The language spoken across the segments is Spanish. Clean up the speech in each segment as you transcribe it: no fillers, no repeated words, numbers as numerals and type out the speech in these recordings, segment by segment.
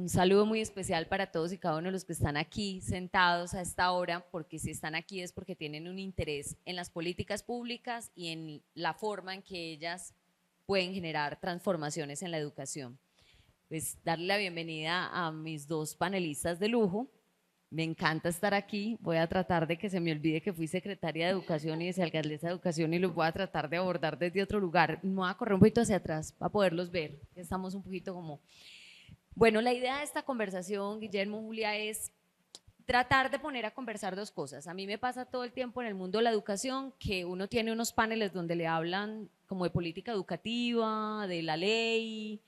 Un saludo muy especial para todos y cada uno de los que están aquí sentados a esta hora, porque si están aquí es porque tienen un interés en las políticas públicas y en la forma en que ellas pueden generar transformaciones en la educación. Pues darle la bienvenida a mis dos panelistas de lujo. Me encanta estar aquí. Voy a tratar de que se me olvide que fui secretaria de Educación y vicealcaldesa de Educación y los voy a tratar de abordar desde otro lugar. Me voy a correr un poquito hacia atrás para poderlos ver. Estamos un poquito como... Bueno, la idea de esta conversación, Guillermo, Julia, es tratar de poner a conversar dos cosas. A mí me pasa todo el tiempo en el mundo de la educación que uno tiene unos paneles donde le hablan como de política educativa, de la ley,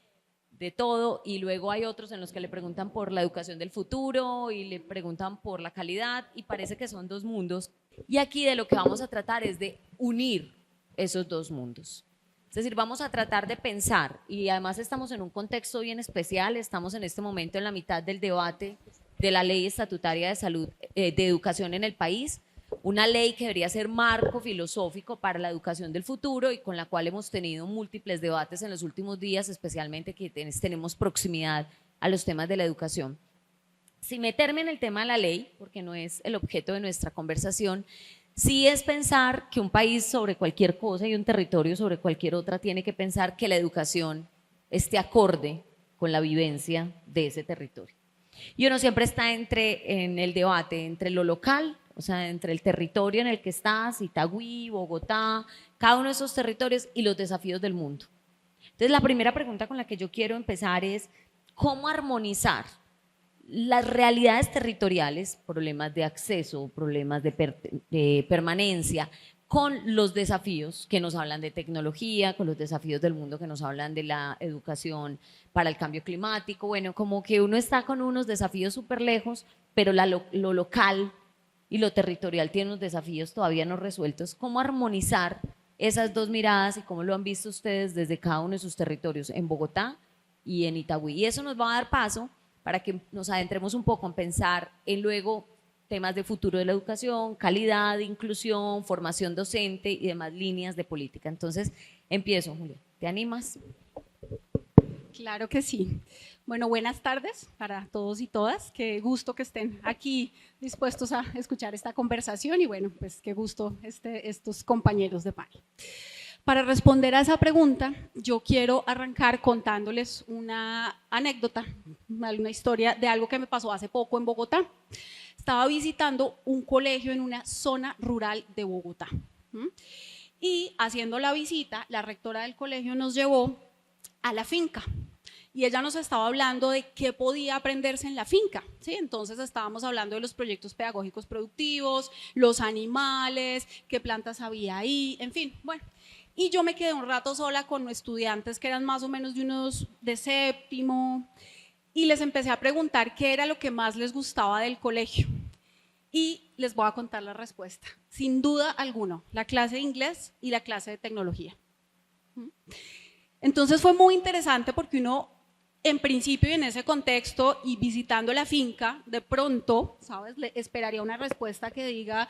de todo, y luego hay otros en los que le preguntan por la educación del futuro y le preguntan por la calidad y parece que son dos mundos. Y aquí de lo que vamos a tratar es de unir esos dos mundos. Es decir, vamos a tratar de pensar, y además estamos en un contexto bien especial, estamos en este momento en la mitad del debate de la ley estatutaria de salud, de educación en el país, una ley que debería ser marco filosófico para la educación del futuro y con la cual hemos tenido múltiples debates en los últimos días, especialmente que tenemos proximidad a los temas de la educación. Sin meterme en el tema de la ley, porque no es el objeto de nuestra conversación, sí es pensar que un país sobre cualquier cosa y un territorio sobre cualquier otra tiene que pensar que la educación esté acorde con la vivencia de ese territorio. Y uno siempre está en el debate entre lo local, o sea, entre el territorio en el que estás, Itagüí, Bogotá, cada uno de esos territorios y los desafíos del mundo. Entonces, la primera pregunta con la que yo quiero empezar es ¿cómo armonizar las realidades territoriales, problemas de acceso, problemas de permanencia, con los desafíos que nos hablan de tecnología, con los desafíos del mundo que nos hablan de la educación para el cambio climático? Bueno, como que uno está con unos desafíos súper lejos, pero lo local y lo territorial tiene unos desafíos todavía no resueltos. ¿Cómo armonizar esas dos miradas y cómo lo han visto ustedes desde cada uno de sus territorios, en Bogotá y en Itagüí? Y eso nos va a dar paso para que nos adentremos un poco en pensar en luego temas de futuro de la educación, calidad, inclusión, formación docente y demás líneas de política. Entonces, empiezo, Julia. ¿Te animas? Claro que sí. Bueno, buenas tardes para todos y todas. Qué gusto que estén aquí dispuestos a escuchar esta conversación y bueno, pues qué gusto estos compañeros de panel. Para responder a esa pregunta, yo quiero arrancar contándoles una anécdota, una historia de algo que me pasó hace poco en Bogotá. Estaba visitando un colegio en una zona rural de Bogotá. Y haciendo la visita, la rectora del colegio nos llevó a la finca. Y ella nos estaba hablando de qué podía aprenderse en la finca, ¿sí? Entonces estábamos hablando de los proyectos pedagógicos productivos, los animales, qué plantas había ahí, en fin, bueno. Y yo me quedé un rato sola con estudiantes que eran más o menos de unos de séptimo y les empecé a preguntar qué era lo que más les gustaba del colegio. Y les voy a contar la respuesta. Sin duda alguna, la clase de inglés y la clase de tecnología. Entonces fue muy interesante porque uno, en principio y en ese contexto y visitando la finca, de pronto, ¿sabes? Le esperaría una respuesta que diga,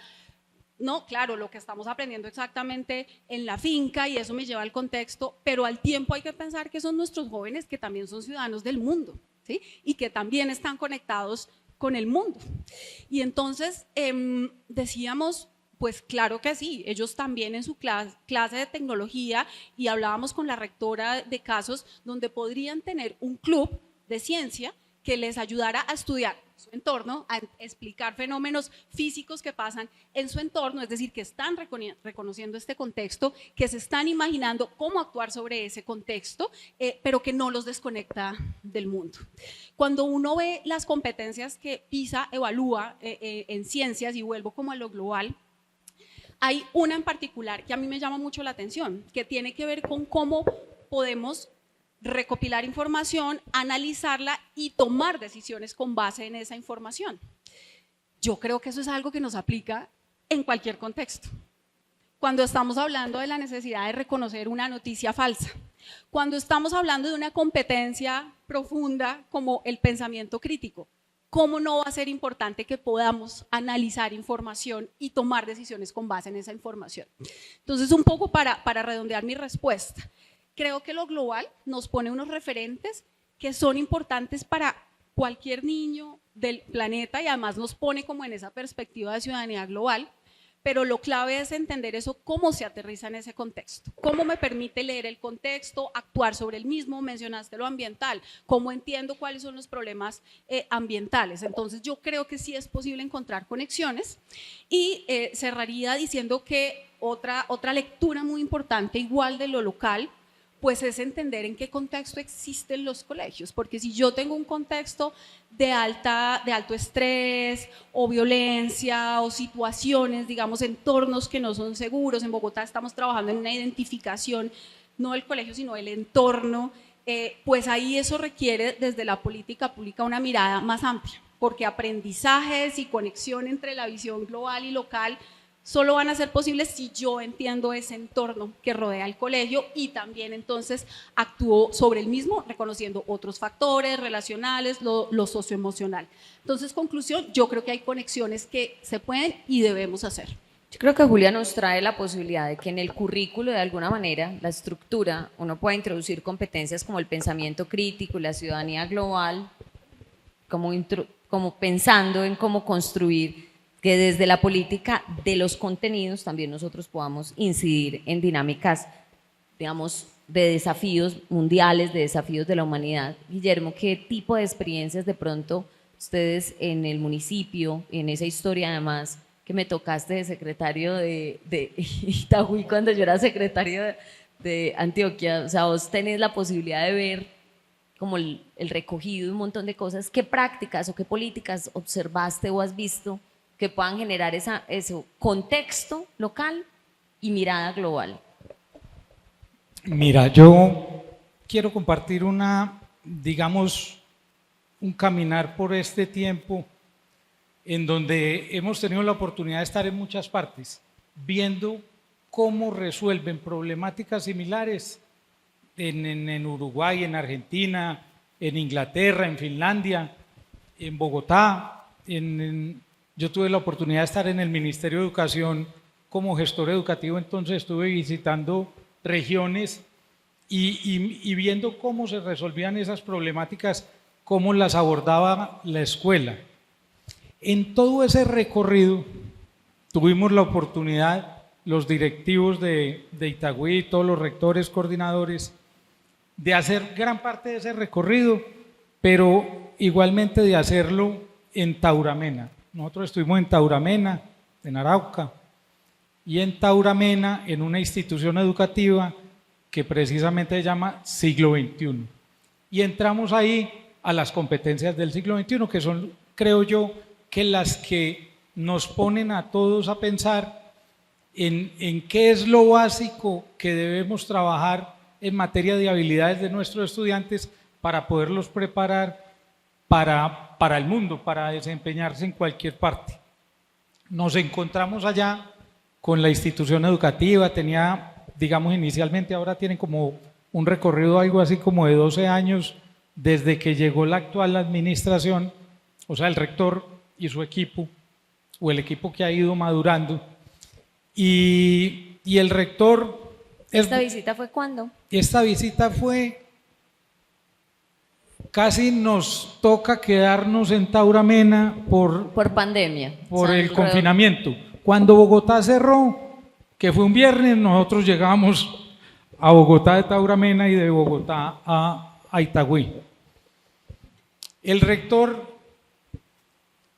no, claro, lo que estamos aprendiendo exactamente en la finca y eso me lleva al contexto, pero al tiempo hay que pensar que son nuestros jóvenes que también son ciudadanos del mundo, ¿sí? Y que también están conectados con el mundo. Y entonces decíamos, pues claro que sí, ellos también en su clase de tecnología y hablábamos con la rectora de casos donde podrían tener un club de ciencia que les ayudara a estudiar su entorno, a explicar fenómenos físicos que pasan en su entorno, es decir, que están reconociendo este contexto, que se están imaginando cómo actuar sobre ese contexto, pero que no los desconecta del mundo. Cuando uno ve las competencias que PISA evalúa en ciencias, y vuelvo como a lo global, hay una en particular que a mí me llama mucho la atención, que tiene que ver con cómo podemos recopilar información, analizarla y tomar decisiones con base en esa información. Yo creo que eso es algo que nos aplica en cualquier contexto. Cuando estamos hablando de la necesidad de reconocer una noticia falsa, cuando estamos hablando de una competencia profunda como el pensamiento crítico, ¿cómo no va a ser importante que podamos analizar información y tomar decisiones con base en esa información? Entonces, un poco para redondear mi respuesta, creo que lo global nos pone unos referentes que son importantes para cualquier niño del planeta, y además nos pone como en esa perspectiva de ciudadanía global, pero lo clave es entender eso, cómo se aterriza en ese contexto, cómo me permite leer el contexto, actuar sobre el mismo. Mencionaste lo ambiental, cómo entiendo cuáles son los problemas ambientales. Entonces yo creo que sí es posible encontrar conexiones, y cerraría diciendo que otra lectura muy importante, igual de lo local, pues es entender en qué contexto existen los colegios, porque si yo tengo un contexto de alto estrés o violencia o situaciones, digamos, entornos que no son seguros, en Bogotá estamos trabajando en una identificación, no del colegio, sino del entorno, pues ahí eso requiere desde la política pública una mirada más amplia, porque aprendizajes y conexión entre la visión global y local solo van a ser posibles si yo entiendo ese entorno que rodea el colegio, y también entonces actúo sobre el mismo, reconociendo otros factores relacionales, lo socioemocional. Entonces, conclusión, yo creo que hay conexiones que se pueden y debemos hacer. Yo creo que Julia nos trae la posibilidad de que en el currículo, de alguna manera, la estructura, uno pueda introducir competencias como el pensamiento crítico, la ciudadanía global, como pensando en cómo construir, que desde la política de los contenidos también nosotros podamos incidir en dinámicas, digamos, de desafíos mundiales, de desafíos de la humanidad. Guillermo, ¿qué tipo de experiencias de pronto ustedes en el municipio, en esa historia además que me tocaste de secretario de Itagüí cuando yo era secretario de Antioquia, o sea, vos tenés la posibilidad de ver como el recogido de un montón de cosas, qué prácticas o qué políticas observaste o has visto que puedan generar ese contexto local y mirada global? Mira, yo quiero compartir digamos, un caminar por este tiempo en donde hemos tenido la oportunidad de estar en muchas partes, viendo cómo resuelven problemáticas similares en Uruguay, en Argentina, en Inglaterra, en Finlandia, en Bogotá, yo tuve la oportunidad de estar en el Ministerio de Educación como gestor educativo, entonces estuve visitando regiones y viendo cómo se resolvían esas problemáticas, cómo las abordaba la escuela. En todo ese recorrido tuvimos la oportunidad, los directivos de Itagüí, todos los rectores, coordinadores, de hacer gran parte de ese recorrido, pero igualmente de hacerlo en Tauramena. Nosotros estuvimos en Tauramena, en Arauca, y en Tauramena, en una institución educativa que precisamente se llama Siglo XXI. Y entramos ahí a las competencias del siglo XXI, que son, creo yo, que las que nos ponen a todos a pensar en qué es lo básico que debemos trabajar en materia de habilidades de nuestros estudiantes para poderlos preparar para el mundo, para desempeñarse en cualquier parte. Nos encontramos allá con la institución educativa, tenía, digamos, inicialmente, ahora tienen como un recorrido algo así como de 12 años desde que llegó la actual administración, o sea, el rector y su equipo, o el equipo que ha ido madurando, y el rector… ¿Esta visita fue cuándo? Esta visita fue… Casi nos toca quedarnos en Tauramena por pandemia. Por el confinamiento. Cuando Bogotá cerró, que fue un viernes, nosotros llegamos a Bogotá de Tauramena y de Bogotá a Itagüí. El rector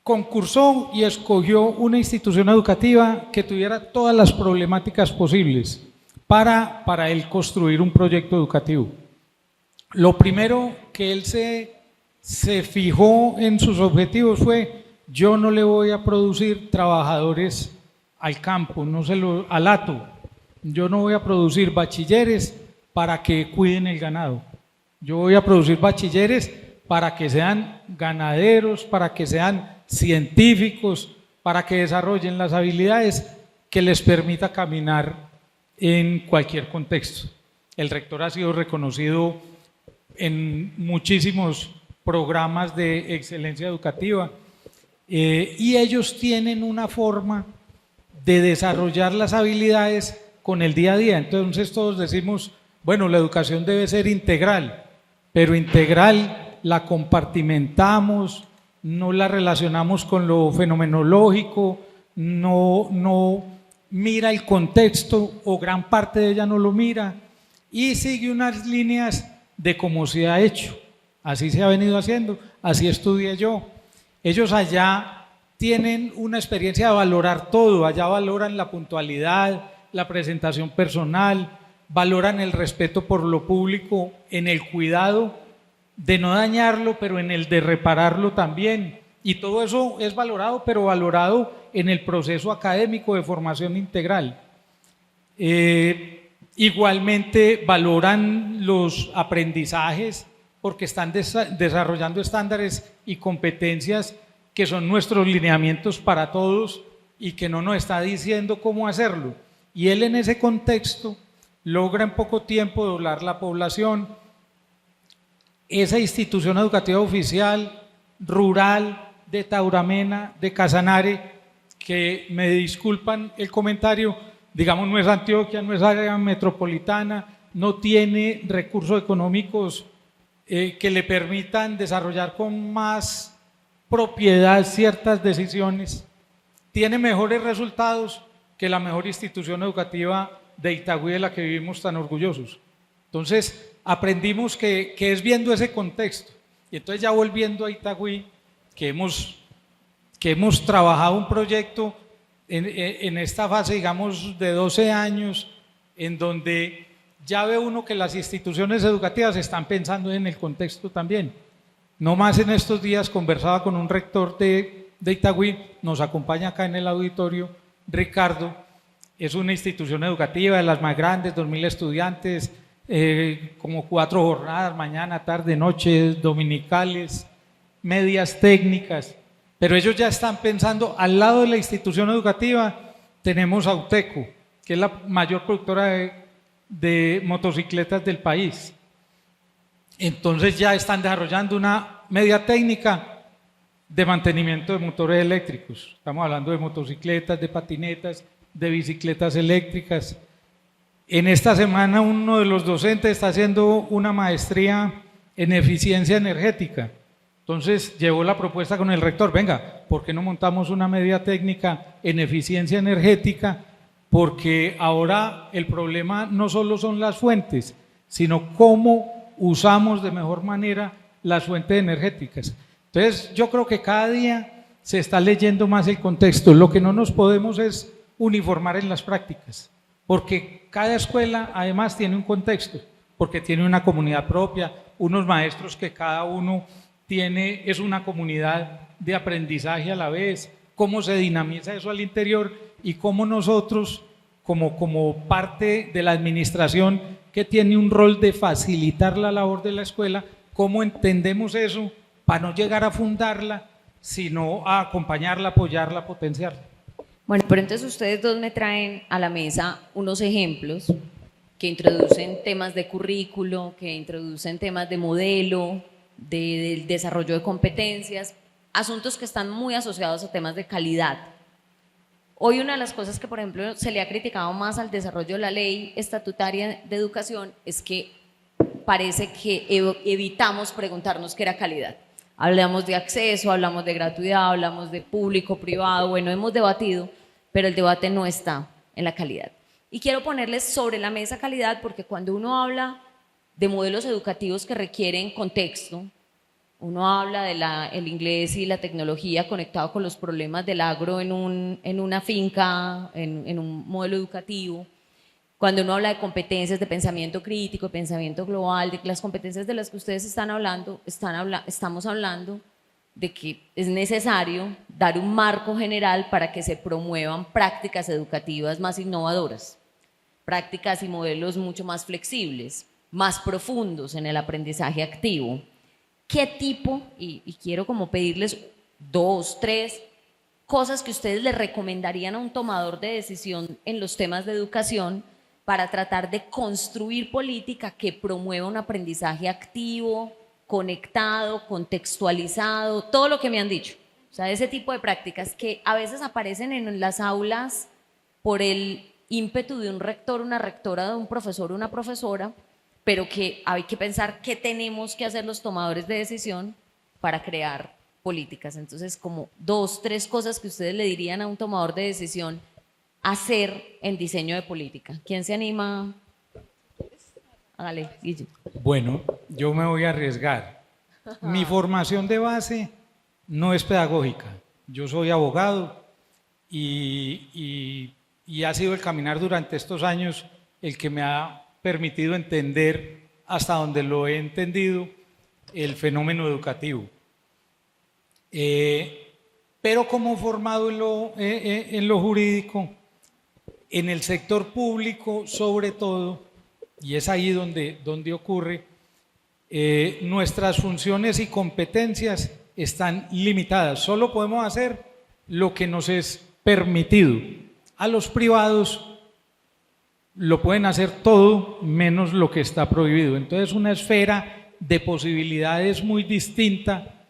concursó y escogió una institución educativa que tuviera todas las problemáticas posibles para él construir un proyecto educativo. Lo primero que él se fijó en sus objetivos fue: yo no le voy a producir trabajadores al campo, al hato, yo no voy a producir bachilleres para que cuiden el ganado, yo voy a producir bachilleres para que sean ganaderos, para que sean científicos, para que desarrollen las habilidades que les permita caminar en cualquier contexto. El rector ha sido reconocido en muchísimos programas de excelencia educativa y ellos tienen una forma de desarrollar las habilidades con el día a día. Entonces todos decimos, bueno, la educación debe ser integral, pero integral la compartimentamos, no la relacionamos con lo fenomenológico, no mira el contexto o gran parte de ella no lo mira y sigue unas líneas de cómo se ha hecho. Así se ha venido haciendo, así estudié yo. Ellos allá tienen una experiencia de valorar todo, allá valoran la puntualidad, la presentación personal, valoran el respeto por lo público, en el cuidado de no dañarlo, pero en el de repararlo también. Y todo eso es valorado, pero valorado en el proceso académico de formación integral. Igualmente valoran los aprendizajes porque están desarrollando estándares y competencias que son nuestros lineamientos para todos y que no nos está diciendo cómo hacerlo. Y él en ese contexto logra en poco tiempo doblar la población. Esa institución educativa oficial, rural, de Tauramena, de Casanare, que me disculpan el comentario, digamos no es Antioquia, no es área metropolitana, no tiene recursos económicos que le permitan desarrollar con más propiedad ciertas decisiones, tiene mejores resultados que la mejor institución educativa de Itagüí, de la que vivimos tan orgullosos. Entonces, aprendimos que es viendo ese contexto. Y entonces ya volviendo a Itagüí, que hemos trabajado un proyecto en esta fase, digamos, de 12 años, en donde ya ve uno que las instituciones educativas están pensando en el contexto también. No más en estos días conversaba con un rector de Itagüí, nos acompaña acá en el auditorio, Ricardo, es una institución educativa de las más grandes, 2.000 estudiantes, como 4 jornadas, mañana, tarde, noche, dominicales, medias técnicas, pero ellos ya están pensando, al lado de la institución educativa tenemos a UTECO, que es la mayor productora de motocicletas del país. Entonces ya están desarrollando una media técnica de mantenimiento de motores eléctricos. Estamos hablando de motocicletas, de patinetas, de bicicletas eléctricas. En esta semana uno de los docentes está haciendo una maestría en eficiencia energética. Entonces llevó la propuesta con el rector, venga, ¿por qué no montamos una media técnica en eficiencia energética? Porque ahora el problema no solo son las fuentes, sino cómo usamos de mejor manera las fuentes energéticas. Entonces yo creo que cada día se está leyendo más el contexto. Lo que no nos podemos es uniformar en las prácticas, porque cada escuela además tiene un contexto, porque tiene una comunidad propia, unos maestros que cada uno tiene, es una comunidad de aprendizaje a la vez, cómo se dinamiza eso al interior y cómo nosotros, como parte de la administración que tiene un rol de facilitar la labor de la escuela, cómo entendemos eso para no llegar a fundarla, sino a acompañarla, apoyarla, potenciarla. Bueno, pero entonces ustedes dos me traen a la mesa unos ejemplos que introducen temas de currículo, que introducen temas de modelo, del desarrollo de competencias, asuntos que están muy asociados a temas de calidad. Hoy una de las cosas que, por ejemplo, se le ha criticado más al desarrollo de la ley estatutaria de educación es que parece que evitamos preguntarnos qué era calidad. Hablamos de acceso, hablamos de gratuidad, hablamos de público, privado, bueno, hemos debatido, pero el debate no está en la calidad. Y quiero ponerles sobre la mesa calidad porque cuando uno habla de modelos educativos que requieren contexto, uno habla del inglés y la tecnología conectado con los problemas del agro en una finca, en un modelo educativo. Cuando uno habla de competencias de pensamiento crítico, de pensamiento global, de las competencias de las que ustedes están hablando, estamos hablando de que es necesario dar un marco general para que se promuevan prácticas educativas más innovadoras, prácticas y modelos mucho más flexibles, más profundos en el aprendizaje activo. ¿Qué tipo, y quiero como pedirles 2, 3 cosas que ustedes le recomendarían a un tomador de decisión en los temas de educación para tratar de construir política que promueva un aprendizaje activo, conectado, contextualizado, todo lo que me han dicho? O sea, ese tipo de prácticas que a veces aparecen en las aulas por el ímpetu de un rector, una rectora, de un profesor, una profesora, pero que hay que pensar qué tenemos que hacer los tomadores de decisión para crear políticas. Entonces, como 2, 3 cosas que ustedes le dirían a un tomador de decisión hacer en diseño de política. ¿Quién se anima? Hágale, Guille. Bueno, yo me voy a arriesgar. Mi formación de base no es pedagógica. Yo soy abogado y ha sido el caminar durante estos años el que me ha permitido entender hasta donde lo he entendido el fenómeno educativo. Pero como formado en lo jurídico, en el sector público sobre todo, y es ahí donde ocurre, nuestras funciones y competencias están limitadas. Solo podemos hacer lo que nos es permitido. A los privados lo pueden hacer todo menos lo que está prohibido. Entonces, una esfera de posibilidades muy distinta,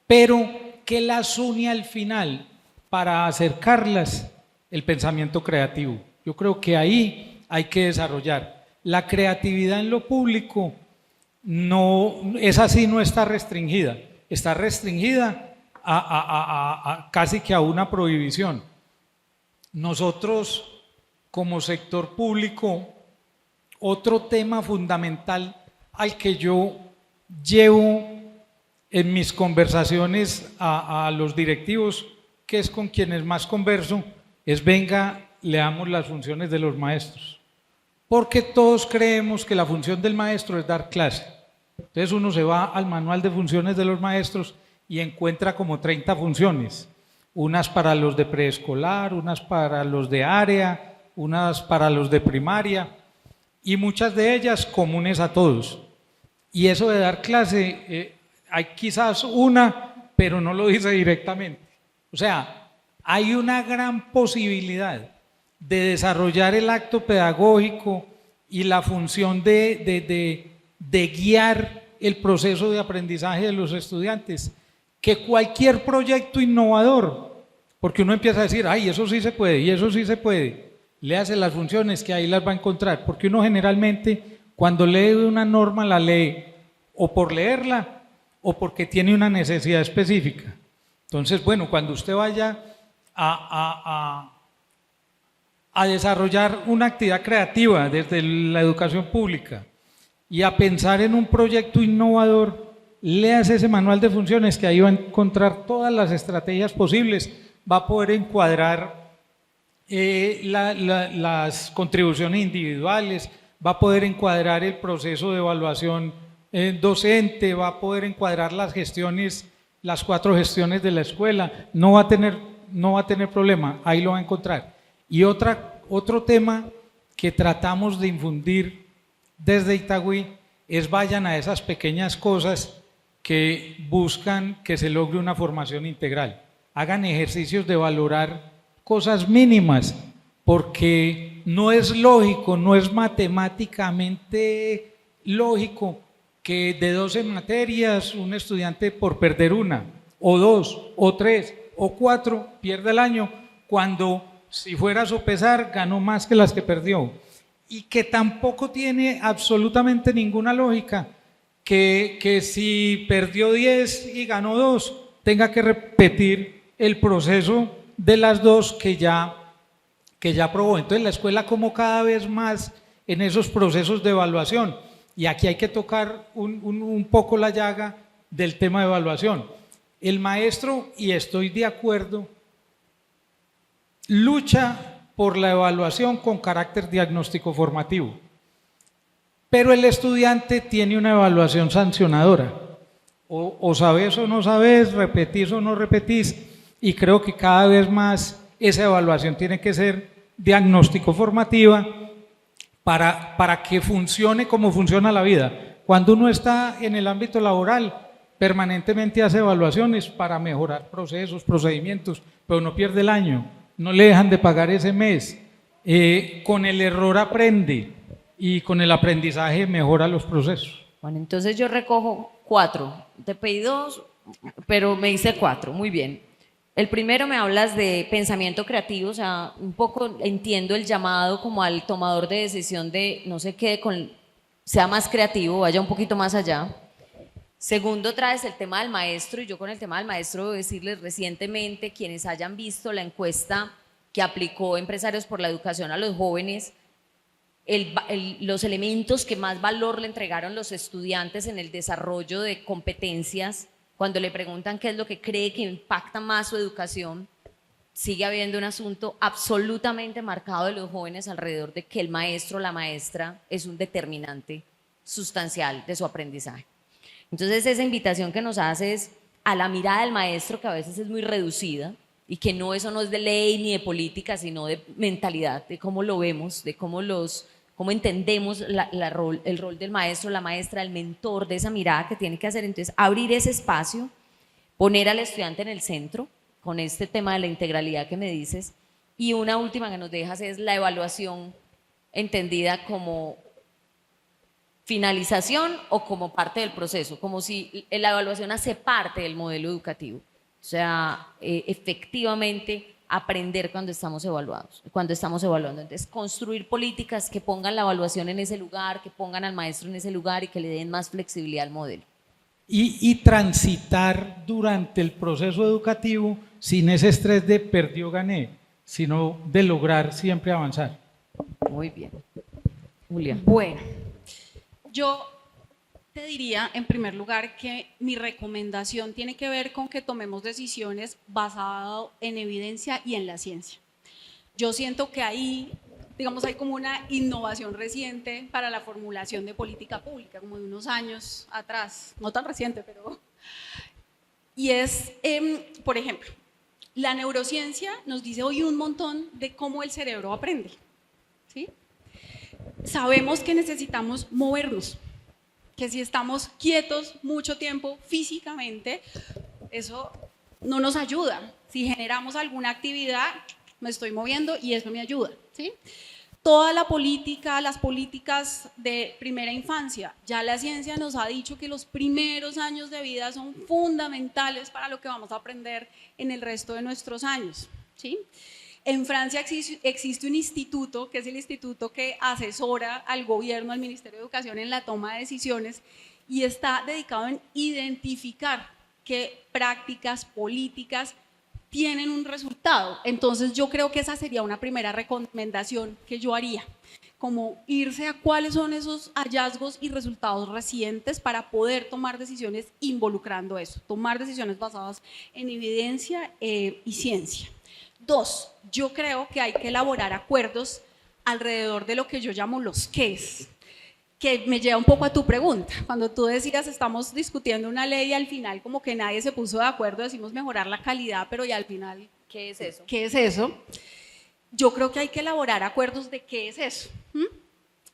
pero que las une al final para acercarlas el pensamiento creativo. Yo creo que ahí hay que desarrollar. La creatividad en lo público no es así, no está restringida. Está restringida a casi que a una prohibición. Nosotros, como sector público, otro tema fundamental al que yo llevo en mis conversaciones a los directivos, que es con quienes más converso, es venga, leamos las funciones de los maestros. Porque todos creemos que la función del maestro es dar clase. Entonces uno se va al manual de funciones de los maestros y encuentra como 30 funciones. Unas para los de preescolar, unas para los de área, unas para los de primaria y muchas de ellas comunes a todos. Y eso de dar clase, hay quizás una, pero no lo dice directamente. O sea, hay una gran posibilidad de desarrollar el acto pedagógico y la función de guiar el proceso de aprendizaje de los estudiantes, que cualquier proyecto innovador, porque uno empieza a decir, ay, eso sí se puede, y eso sí se puede, léase las funciones que ahí las va a encontrar, porque uno generalmente cuando lee una norma la lee o por leerla o porque tiene una necesidad específica. Entonces, bueno, cuando usted vaya a desarrollar una actividad creativa desde la educación pública y a pensar en un proyecto innovador, léase ese manual de funciones que ahí va a encontrar todas las estrategias posibles, va a poder encuadrar las contribuciones individuales, va a poder encuadrar el proceso de evaluación docente, va a poder encuadrar las gestiones, las 4 gestiones de la escuela, no va a tener problema, ahí lo va a encontrar. Y otro tema que tratamos de infundir desde Itagüí es vayan a esas pequeñas cosas que buscan que se logre una formación integral. Hagan ejercicios de valorar cosas mínimas, porque no es lógico, no es matemáticamente lógico que de 12 materias un estudiante por perder una, o 2, o 3, o 4 pierda el año, cuando si fuera a sopesar ganó más que las que perdió. Y que tampoco tiene absolutamente ninguna lógica que si perdió 10 y ganó 2, tenga que repetir el proceso de las 2 que ya aprobó. Entonces la escuela como cada vez más en esos procesos de evaluación, y aquí hay que tocar un poco la llaga del tema de evaluación. El maestro, y estoy de acuerdo, lucha por la evaluación con carácter diagnóstico formativo, pero el estudiante tiene una evaluación sancionadora, o sabes o no sabes, repetís o no repetís, y creo que cada vez más esa evaluación tiene que ser diagnóstico formativa para que funcione como funciona la vida. Cuando uno está en el ámbito laboral, permanentemente hace evaluaciones para mejorar procesos, procedimientos, pero no pierde el año, no le dejan de pagar ese mes. Con el error aprende y con el aprendizaje mejora los procesos. Bueno, entonces yo recojo 4. Te pedí 2, pero me hice 4. Muy bien. El primero me hablas de pensamiento creativo, o sea, un poco entiendo el llamado como al tomador de decisión de no se quede con sea más creativo, vaya un poquito más allá. Segundo, traes el tema del maestro, y yo con el tema del maestro debo decirles recientemente, quienes hayan visto la encuesta que aplicó Empresarios por la Educación a los jóvenes, los elementos que más valor le entregaron los estudiantes en el desarrollo de competencias, cuando le preguntan qué es lo que cree que impacta más su educación, sigue habiendo un asunto absolutamente marcado de los jóvenes alrededor de que el maestro o la maestra es un determinante sustancial de su aprendizaje. Entonces esa invitación que nos hace es a la mirada del maestro, que a veces es muy reducida, y que no, eso no es de ley ni de política, sino de mentalidad, de cómo lo vemos, de cómo entendemos el rol del maestro, la maestra, el mentor, de esa mirada que tiene que hacer. Entonces, abrir ese espacio, poner al estudiante en el centro, con este tema de la integralidad que me dices. Y una última que nos dejas es la evaluación entendida como finalización o como parte del proceso, como si la evaluación hace parte del modelo educativo. O sea, efectivamente aprender cuando estamos evaluando. Entonces, construir políticas que pongan la evaluación en ese lugar, que pongan al maestro en ese lugar y que le den más flexibilidad al modelo. Y transitar durante el proceso educativo sin ese estrés de perdió, gané, sino de lograr siempre avanzar. Muy bien. Julia. Bueno, yo te diría en primer lugar que mi recomendación tiene que ver con que tomemos decisiones basadas en evidencia y en la ciencia. Yo siento que ahí, digamos, hay como una innovación reciente para la formulación de política pública, como de unos años atrás, no tan reciente, pero... Y es, por ejemplo, la neurociencia nos dice hoy un montón de cómo el cerebro aprende, ¿sí? Sabemos que necesitamos movernos, que si estamos quietos mucho tiempo físicamente, eso no nos ayuda. Si generamos alguna actividad, me estoy moviendo y eso me ayuda, ¿sí? Toda la política, las políticas de primera infancia, ya la ciencia nos ha dicho que los primeros años de vida son fundamentales para lo que vamos a aprender en el resto de nuestros años, ¿sí? En Francia existe un instituto, que es el instituto que asesora al gobierno, al Ministerio de Educación en la toma de decisiones, y está dedicado en identificar qué prácticas políticas tienen un resultado. Entonces yo creo que esa sería una primera recomendación que yo haría, como irse a cuáles son esos hallazgos y resultados recientes para poder tomar decisiones involucrando eso, tomar decisiones basadas en evidencia y ciencia. Dos, yo creo que hay que elaborar acuerdos alrededor de lo que yo llamo los qués, que me lleva un poco a tu pregunta. Cuando tú decías, estamos discutiendo una ley y al final como que nadie se puso de acuerdo, decimos mejorar la calidad, pero y al final, ¿qué es eso? ¿Qué es eso? Yo creo que hay que elaborar acuerdos de qué es eso.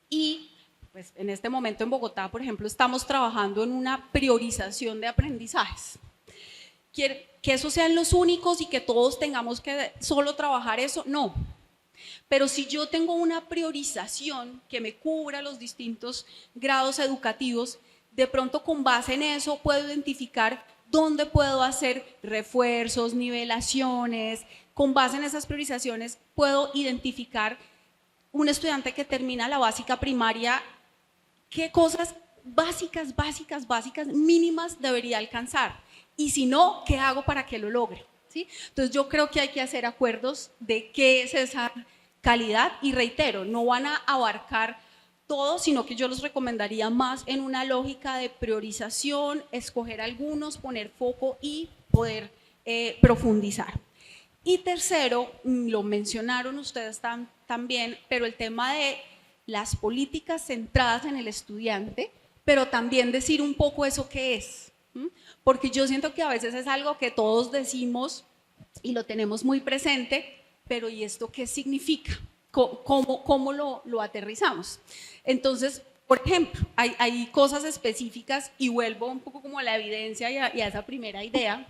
Y pues en este momento en Bogotá, por ejemplo, estamos trabajando en una priorización de aprendizajes. Que esos sean los únicos y que todos tengamos que solo trabajar eso, no. Pero si yo tengo una priorización que me cubra los distintos grados educativos, de pronto con base en eso puedo identificar dónde puedo hacer refuerzos, nivelaciones. Con base en esas priorizaciones puedo identificar un estudiante que termina la básica primaria, qué cosas básicas, mínimas debería alcanzar. Y si no, ¿qué hago para que lo logre? ¿Sí? Entonces yo creo que hay que hacer acuerdos de qué es esa calidad y reitero, no van a abarcar todo, sino que yo los recomendaría más en una lógica de priorización, escoger algunos, poner foco y poder profundizar. Y tercero, lo mencionaron ustedes también, pero el tema de las políticas centradas en el estudiante, pero también decir un poco eso qué es. Porque yo siento que a veces es algo que todos decimos y lo tenemos muy presente, pero ¿y esto qué significa? ¿Cómo lo aterrizamos? Entonces, por ejemplo, hay cosas específicas y vuelvo un poco como a la evidencia y a esa primera idea,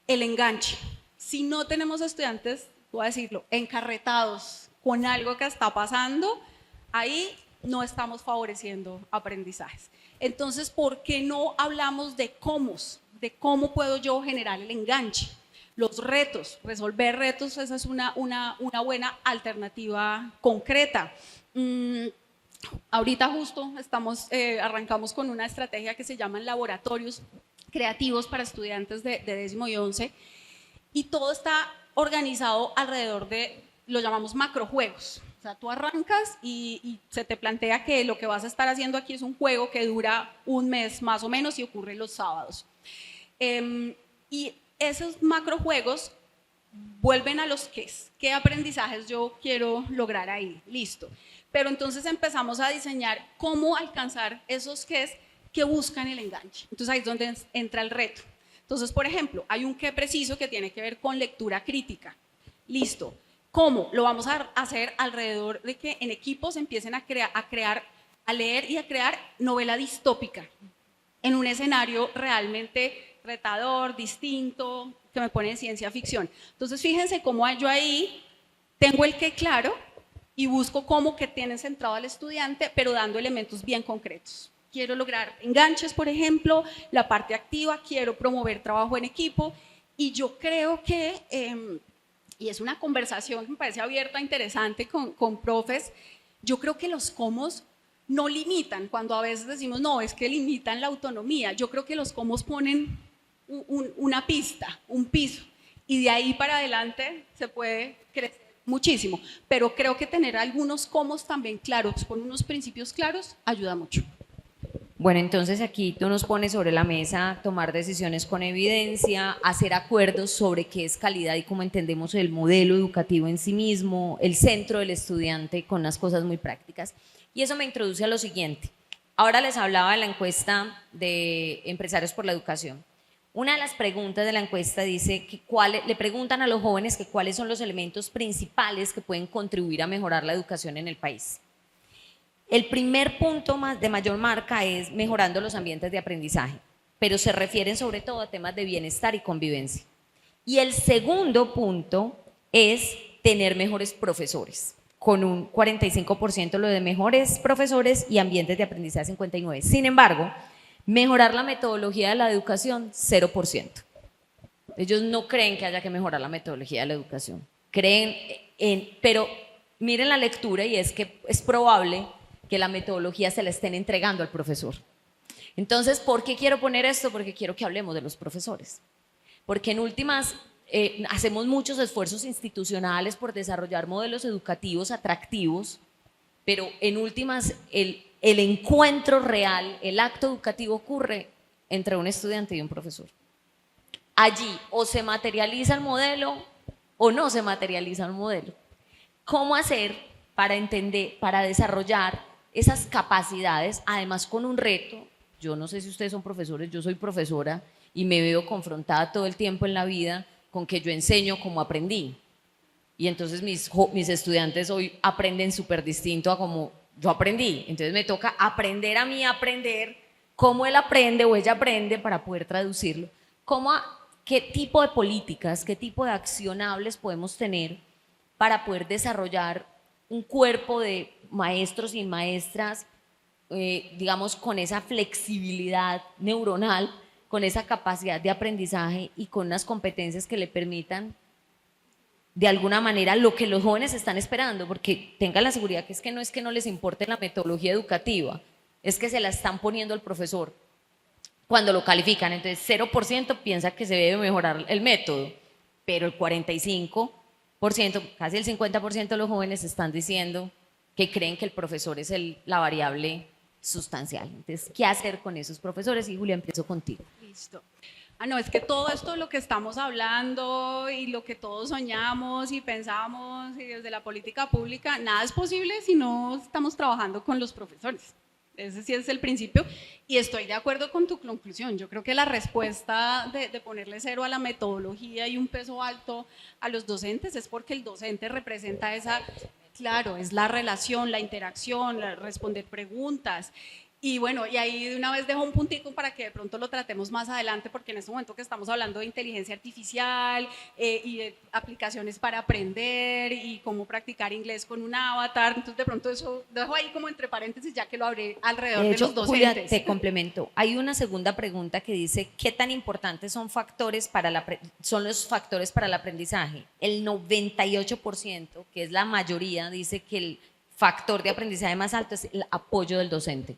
el enganche. Si no tenemos estudiantes, voy a decirlo, encarretados con algo que está pasando, ahí no estamos favoreciendo aprendizajes. Entonces, ¿por qué no hablamos de cómo puedo yo generar el enganche? Los retos, resolver retos, esa es una buena alternativa concreta. Ahorita justo arrancamos con una estrategia que se llaman laboratorios creativos para estudiantes de 10º y 11, y todo está organizado alrededor de, lo llamamos macrojuegos. O sea, tú arrancas y se te plantea que lo que vas a estar haciendo aquí es un juego que dura un mes más o menos y ocurre los sábados. Y esos macrojuegos vuelven a los qué aprendizajes yo quiero lograr ahí, listo. Pero entonces empezamos a diseñar cómo alcanzar esos que buscan el enganche. Entonces ahí es donde entra el reto. Entonces, por ejemplo, hay un qué preciso que tiene que ver con lectura crítica. Listo. ¿Cómo? Lo vamos a hacer alrededor de que en equipos empiecen a leer y a crear novela distópica en un escenario realmente retador, distinto, que me pone en ciencia ficción. Entonces, fíjense cómo yo ahí tengo el qué claro y busco cómo que tienen centrado al estudiante, pero dando elementos bien concretos. Quiero lograr enganches, por ejemplo, la parte activa, quiero promover trabajo en equipo, y yo creo que, y es una conversación que me parece abierta, interesante con profes, yo creo que los comos no limitan, cuando a veces decimos, no, es que limitan la autonomía, yo creo que los comos ponen una pista, un piso, y de ahí para adelante se puede crecer muchísimo, pero creo que tener algunos comos también claros, con unos principios claros, ayuda mucho. Bueno, entonces aquí tú nos pones sobre la mesa tomar decisiones con evidencia, hacer acuerdos sobre qué es calidad y cómo entendemos el modelo educativo en sí mismo, el centro del estudiante, con unas cosas muy prácticas. Y eso me introduce a lo siguiente. Ahora les hablaba de la encuesta de Empresarios por la Educación. Una de las preguntas de la encuesta dice que le preguntan a los jóvenes que cuáles son los elementos principales que pueden contribuir a mejorar la educación en el país. El primer punto de mayor marca es mejorando los ambientes de aprendizaje, pero se refieren sobre todo a temas de bienestar y convivencia. Y el segundo punto es tener mejores profesores, con un 45% lo de mejores profesores y ambientes de aprendizaje 59%. Sin embargo, mejorar la metodología de la educación, 0%. Ellos no creen que haya que mejorar la metodología de la educación. Pero miren la lectura, y es que es probable que la metodología se la estén entregando al profesor. Entonces, ¿por qué quiero poner esto? Porque quiero que hablemos de los profesores. Porque en últimas, hacemos muchos esfuerzos institucionales por desarrollar modelos educativos atractivos, pero en últimas, el encuentro real, el acto educativo ocurre entre un estudiante y un profesor. Allí o se materializa el modelo o no se materializa el modelo. ¿Cómo hacer para entender, para desarrollar esas capacidades, además con un reto? Yo no sé si ustedes son profesores, yo soy profesora y me veo confrontada todo el tiempo en la vida con que yo enseño como aprendí. Y entonces mis estudiantes hoy aprenden súper distinto a como yo aprendí. Entonces me toca aprender a mí, aprender cómo él aprende o ella aprende para poder traducirlo. ¿Qué tipo de políticas, qué tipo de accionables podemos tener para poder desarrollar un cuerpo de maestros y maestras, digamos, con esa flexibilidad neuronal, con esa capacidad de aprendizaje y con unas competencias que le permitan, de alguna manera, lo que los jóvenes están esperando? Porque tengan la seguridad que no es que no les importe la metodología educativa, es que se la están poniendo al profesor cuando lo califican. Entonces 0% piensa que se debe mejorar el método, pero el 45%, casi el 50% de los jóvenes están diciendo que creen que el profesor es la variable sustancial. Entonces, ¿qué hacer con esos profesores? Y Julia, empiezo contigo. Listo. No, es que todo esto, lo que estamos hablando y lo que todos soñamos y pensamos y desde la política pública, nada es posible si no estamos trabajando con los profesores. Ese sí es el principio, y estoy de acuerdo con tu conclusión. Yo creo que la respuesta de ponerle 0 a la metodología y un peso alto a los docentes es porque el docente representa claro, es la relación, la interacción, responder preguntas. Y bueno, y ahí de una vez dejo un puntico para que de pronto lo tratemos más adelante, porque en este momento que estamos hablando de inteligencia artificial y de aplicaciones para aprender y cómo practicar inglés con un avatar, entonces de pronto eso dejo ahí como entre paréntesis, ya que lo hablé alrededor de los docentes. Julia, te complemento. Hay una segunda pregunta que dice, ¿qué tan importantes son los factores para el aprendizaje? El 98%, que es la mayoría, dice que el factor de aprendizaje más alto es el apoyo del docente,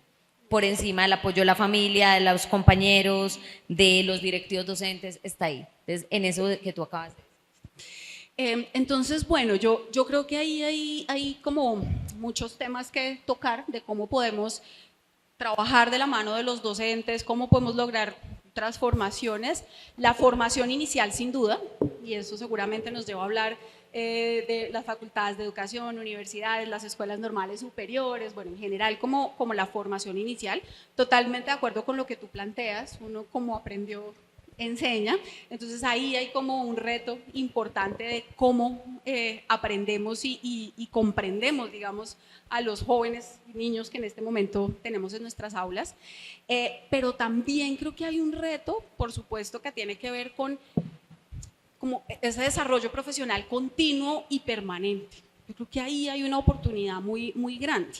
por encima del apoyo de la familia, de los compañeros, de los directivos docentes, está ahí. Entonces, en eso que tú acabas de decir. Entonces, bueno, yo creo que ahí hay como muchos temas que tocar de cómo podemos trabajar de la mano de los docentes, cómo podemos lograr transformaciones. La formación inicial, sin duda, y eso seguramente nos lleva a hablar de las facultades de educación, universidades, las escuelas normales superiores, bueno, en general como la formación inicial. Totalmente de acuerdo con lo que tú planteas, uno como aprendió enseña, entonces ahí hay como un reto importante de cómo aprendemos y comprendemos, digamos, a los jóvenes y niños que en este momento tenemos en nuestras aulas, pero también creo que hay un reto, por supuesto, que tiene que ver con como ese desarrollo profesional continuo y permanente. Yo creo que ahí hay una oportunidad muy, muy grande.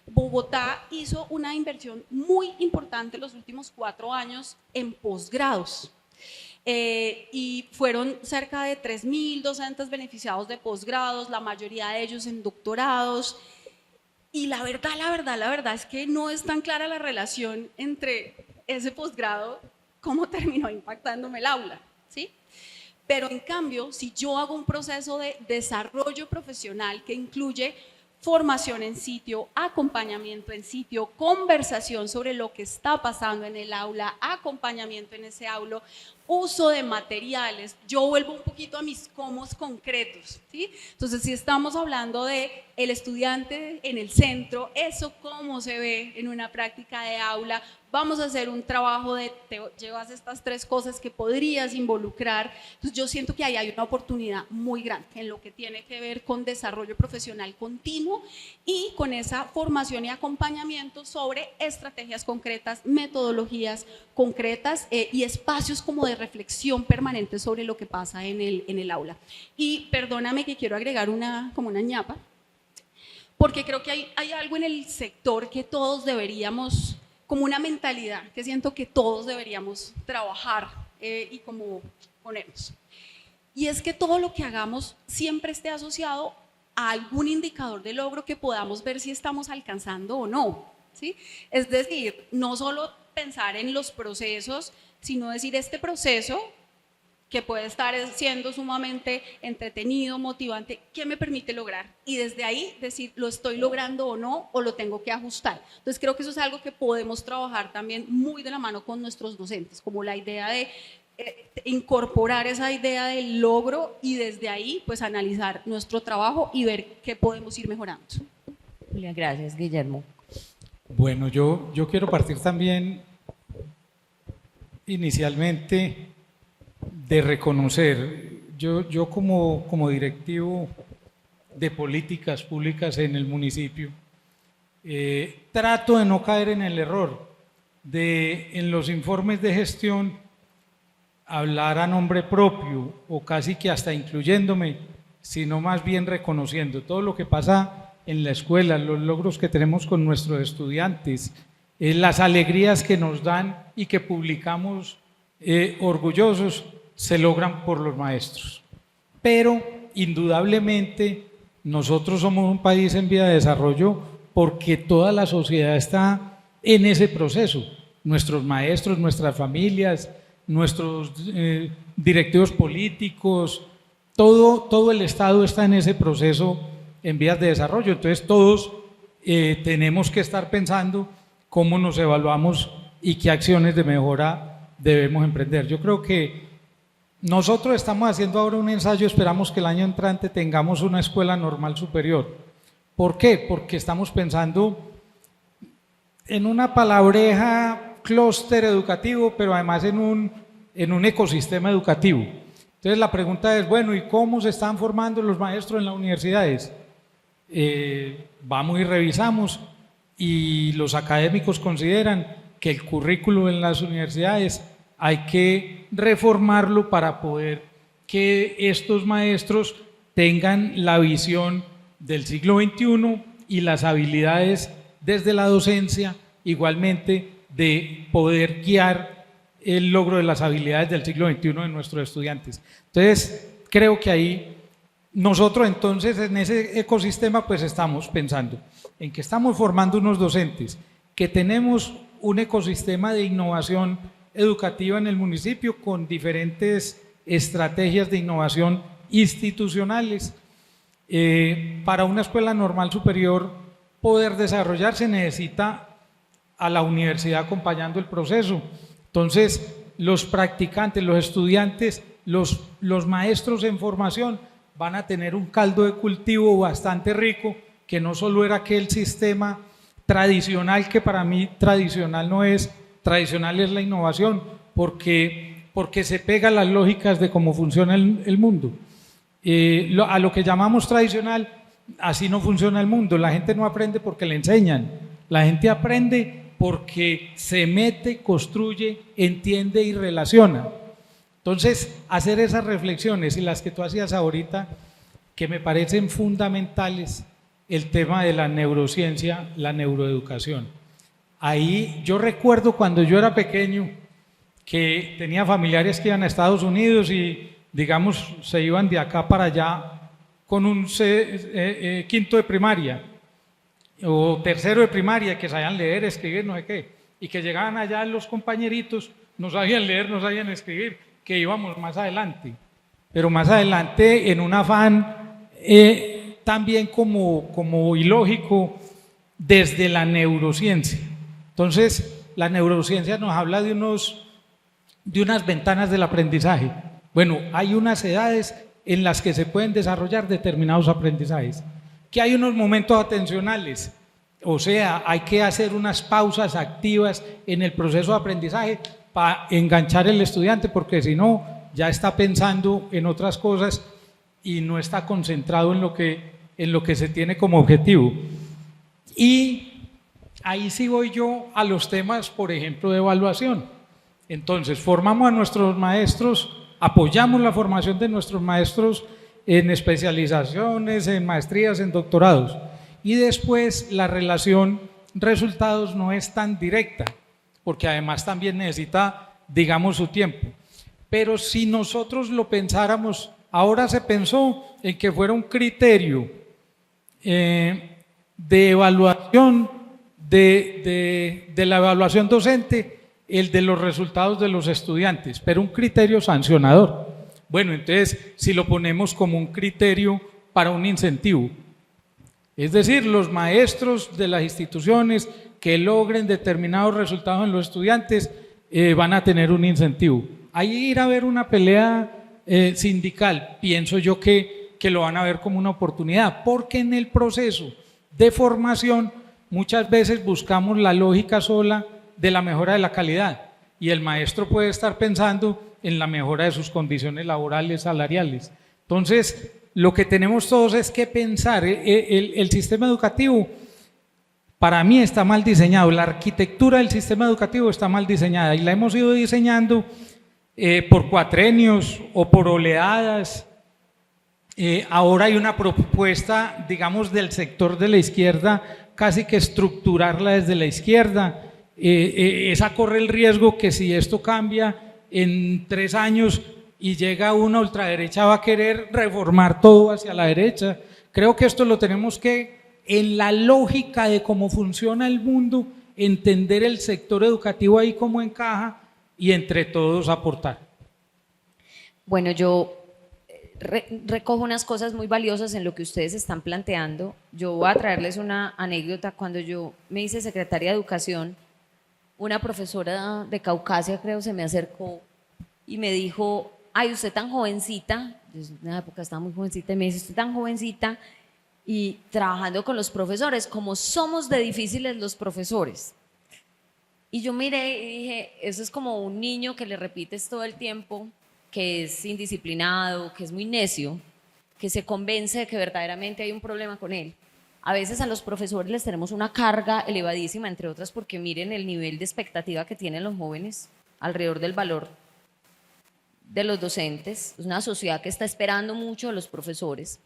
Bogotá hizo una inversión muy importante en los últimos 4 años en posgrados y fueron cerca de 3.000 docentes beneficiados de posgrados, la mayoría de ellos en doctorados, y la verdad es que no es tan clara la relación entre ese posgrado, cómo terminó impactándome el aula, ¿sí? Pero en cambio, si yo hago un proceso de desarrollo profesional que incluye formación en sitio, acompañamiento en sitio, conversación sobre lo que está pasando en el aula, acompañamiento en ese aula, uso de materiales, yo vuelvo un poquito a mis cómo concretos, ¿sí? Entonces, si estamos hablando de el estudiante en el centro, eso cómo se ve en una práctica de aula, vamos a hacer un trabajo de te llevas estas 3 cosas que podrías involucrar. Entonces yo siento que ahí hay una oportunidad muy grande en lo que tiene que ver con desarrollo profesional continuo y con esa formación y acompañamiento sobre estrategias concretas, metodologías concretas y espacios como de reflexión permanente sobre lo que pasa en el aula. Y perdóname que quiero agregar como una ñapa, porque creo que hay algo en el sector que todos deberíamos, como una mentalidad que siento que todos deberíamos trabajar y como ponernos. Y es que todo lo que hagamos siempre esté asociado a algún indicador de logro que podamos ver si estamos alcanzando o no, ¿sí? Es decir, no solo pensar en los procesos, sino decir este proceso que puede estar siendo sumamente entretenido, motivante, ¿qué me permite lograr? Y desde ahí decir, ¿lo estoy logrando o no? ¿O lo tengo que ajustar? Entonces creo que eso es algo que podemos trabajar también muy de la mano con nuestros docentes, como la idea de incorporar esa idea del logro y desde ahí pues analizar nuestro trabajo y ver qué podemos ir mejorando. Julia, gracias, Guillermo. Bueno, yo quiero partir también inicialmente de reconocer, yo como directivo de políticas públicas en el municipio, trato de no caer en el error de en los informes de gestión hablar a nombre propio o casi que hasta incluyéndome, sino más bien reconociendo todo lo que pasa en la escuela, los logros que tenemos con nuestros estudiantes, las alegrías que nos dan y que publicamos orgullosos, se logran por los maestros. Pero indudablemente nosotros somos un país en vía de desarrollo porque toda la sociedad está en ese proceso. Nuestros maestros, nuestras familias, nuestros directivos políticos, todo el Estado está en ese proceso en vías de desarrollo. Entonces todos tenemos que estar pensando cómo nos evaluamos y qué acciones de mejora debemos emprender. Yo creo que nosotros estamos haciendo ahora un ensayo, esperamos que el año entrante tengamos una escuela normal superior. ¿Por qué? Porque estamos pensando en una palabreja clúster educativo, pero además en un ecosistema educativo. Entonces la pregunta es, bueno, ¿y cómo se están formando los maestros en las universidades? Vamos y revisamos y los académicos consideran que el currículo en las universidades hay que reformarlo para poder que estos maestros tengan la visión del siglo XXI y las habilidades desde la docencia igualmente de poder guiar el logro de las habilidades del siglo XXI de nuestros estudiantes. Entonces creo que ahí nosotros entonces en ese ecosistema pues estamos pensando en que estamos formando unos docentes, que tenemos un ecosistema de innovación educativa en el municipio con diferentes estrategias de innovación institucionales. Para una escuela normal superior poder desarrollarse necesita a la universidad acompañando el proceso. Entonces, los practicantes, los estudiantes, los maestros en formación van a tener un caldo de cultivo bastante rico, que no solo era aquel sistema tradicional, que para mí tradicional no es, tradicional es la innovación, porque se pega a las lógicas de cómo funciona el mundo. A lo que llamamos tradicional, así no funciona el mundo. La gente no aprende porque le enseñan, la gente aprende porque se mete, construye, entiende y relaciona. Entonces, hacer esas reflexiones y las que tú hacías ahorita, que me parecen fundamentales, el tema de la neurociencia, la neuroeducación. Ahí yo recuerdo cuando yo era pequeño que tenía familiares que iban a Estados Unidos y digamos se iban de acá para allá con un quinto de primaria o tercero de primaria, que sabían leer, escribir, no sé qué, y que llegaban allá los compañeritos, no sabían leer, no sabían escribir, que íbamos más adelante, pero más adelante en un afán también como ilógico desde la neurociencia. Entonces, la neurociencia nos habla de unas ventanas del aprendizaje. Bueno, hay unas edades en las que se pueden desarrollar determinados aprendizajes, que hay unos momentos atencionales, o sea, hay que hacer unas pausas activas en el proceso de aprendizaje para enganchar al estudiante, porque si no, ya está pensando en otras cosas y no está concentrado en lo que se tiene como objetivo. Y ahí sí voy yo a los temas, por ejemplo, de evaluación. Entonces, formamos a nuestros maestros, apoyamos la formación de nuestros maestros en especializaciones, en maestrías, en doctorados. Y después la relación resultados no es tan directa, porque además también necesita, digamos, su tiempo. Pero si nosotros lo pensáramos, ahora se pensó en que fuera un criterio de evaluación de la evaluación docente, el de los resultados de los estudiantes, pero un criterio sancionador. Bueno, entonces, si lo ponemos como un criterio para un incentivo, es decir, los maestros de las instituciones que logren determinados resultados en los estudiantes van a tener un incentivo. Ahí ir a ver una pelea sindical, pienso yo que lo van a ver como una oportunidad, porque en el proceso de formación muchas veces buscamos la lógica sola de la mejora de la calidad y el maestro puede estar pensando en la mejora de sus condiciones laborales, salariales. Entonces, lo que tenemos todos es que pensar, el sistema educativo para mí está mal diseñado, la arquitectura del sistema educativo está mal diseñada y la hemos ido diseñando por cuatrenios o por oleadas. Ahora hay una propuesta, digamos, del sector de la izquierda, casi que estructurarla desde la izquierda. Esa corre el riesgo que si esto cambia en 3 años y llega una ultraderecha va a querer reformar todo hacia la derecha. Creo que esto lo tenemos que, en la lógica de cómo funciona el mundo, entender el sector educativo ahí cómo encaja y entre todos aportar. Bueno, yo recojo unas cosas muy valiosas en lo que ustedes están planteando. Yo voy a traerles una anécdota. Cuando yo me hice secretaria de Educación, una profesora de Caucasia, creo, se me acercó y me dijo: ay, usted tan jovencita, yo en una época estaba muy jovencita, y me dice: usted tan jovencita y trabajando con los profesores, como somos de difíciles los profesores. Y yo miré y dije: eso es como un niño que le repites todo el tiempo, que es indisciplinado, que es muy necio, que se convence de que verdaderamente hay un problema con él. A veces a los profesores les tenemos una carga elevadísima, entre otras porque miren el nivel de expectativa que tienen los jóvenes alrededor del valor de los docentes. Es una sociedad que está esperando mucho de los profesores.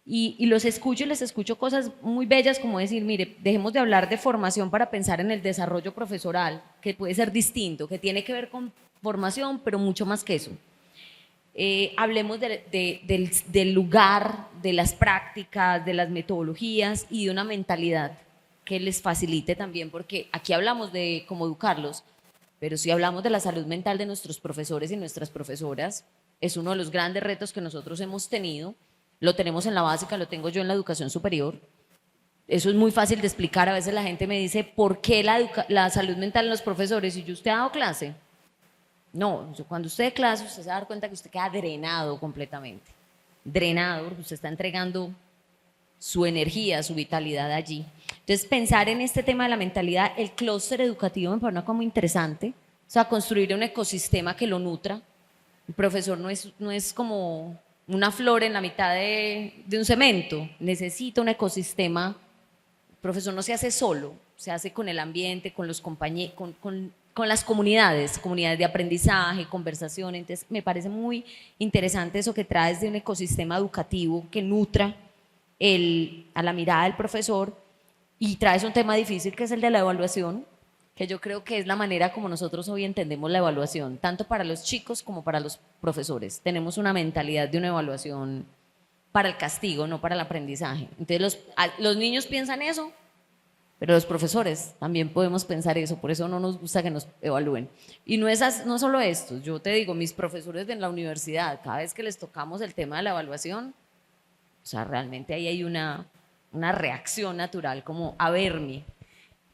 Y los escucho y les escucho cosas muy bellas, como decir: mire, dejemos de hablar de formación para pensar en el desarrollo profesoral, que puede ser distinto, que tiene que ver con formación, pero mucho más que eso. hablemos del lugar, de las prácticas, de las metodologías y de una mentalidad que les facilite también, porque aquí hablamos de cómo educarlos, pero si hablamos de la salud mental de nuestros profesores y nuestras profesoras, es uno de los grandes retos que nosotros hemos tenido. Lo tenemos en la básica, lo tengo yo en la educación superior. Eso es muy fácil de explicar. A veces la gente me dice, ¿por qué la salud mental en los profesores? ¿Y usted ha dado clase? No, cuando usted dé clase, usted se va a dar cuenta que usted queda drenado completamente. Drenado, porque usted está entregando su energía, su vitalidad allí. Entonces, pensar en este tema de la mentalidad, el clúster educativo me parece como interesante. O sea, construir un ecosistema que lo nutra. El profesor no es como una flor en la mitad de un cemento. Necesita un ecosistema. El profesor no se hace solo, se hace con el ambiente, con los compañeros, con las comunidades de aprendizaje, conversación. Entonces, me parece muy interesante eso que traes de un ecosistema educativo que nutra a la mirada del profesor, y traes un tema difícil que es el de la evaluación, que yo creo que es la manera como nosotros hoy entendemos la evaluación, tanto para los chicos como para los profesores. Tenemos una mentalidad de una evaluación para el castigo, no para el aprendizaje. Entonces los niños piensan eso, pero los profesores también podemos pensar eso, por eso no nos gusta que nos evalúen. Y no solo esto, yo te digo, mis profesores de la universidad, cada vez que les tocamos el tema de la evaluación, o sea, realmente ahí hay una reacción natural, como a verme.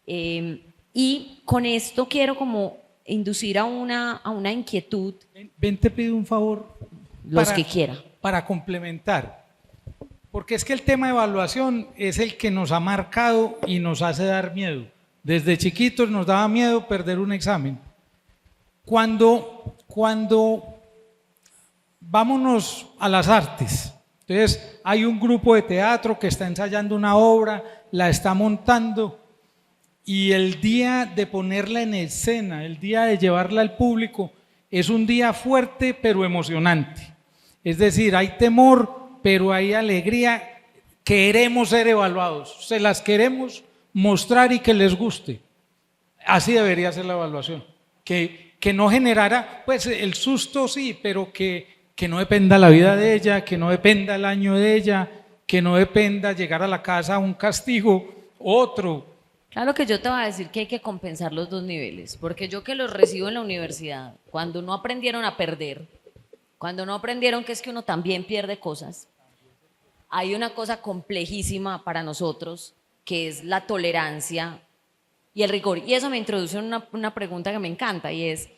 Y con esto quiero como inducir a una inquietud. Ven, te pido un favor. Los que quiera. Para complementar. Porque es que el tema de evaluación es el que nos ha marcado y nos hace dar miedo. Desde chiquitos nos daba miedo perder un examen. Cuando vámonos a las artes. Entonces, hay un grupo de teatro que está ensayando una obra, la está montando, y el día de ponerla en escena, el día de llevarla al público, es un día fuerte pero emocionante. Es decir, hay temor, pero hay alegría. Queremos ser evaluados, se las queremos mostrar y que les guste. Así debería ser la evaluación, que no generara, pues el susto sí, pero que no dependa la vida de ella, que no dependa el año de ella, que no dependa llegar a la casa un castigo, otro. Claro que yo te voy a decir que hay que compensar los dos niveles, porque yo que los recibo en la universidad, cuando no aprendieron a perder, cuando no aprendieron que es que uno también pierde cosas, hay una cosa complejísima para nosotros, que es la tolerancia y el rigor. Y eso me introduce una pregunta que me encanta, y es,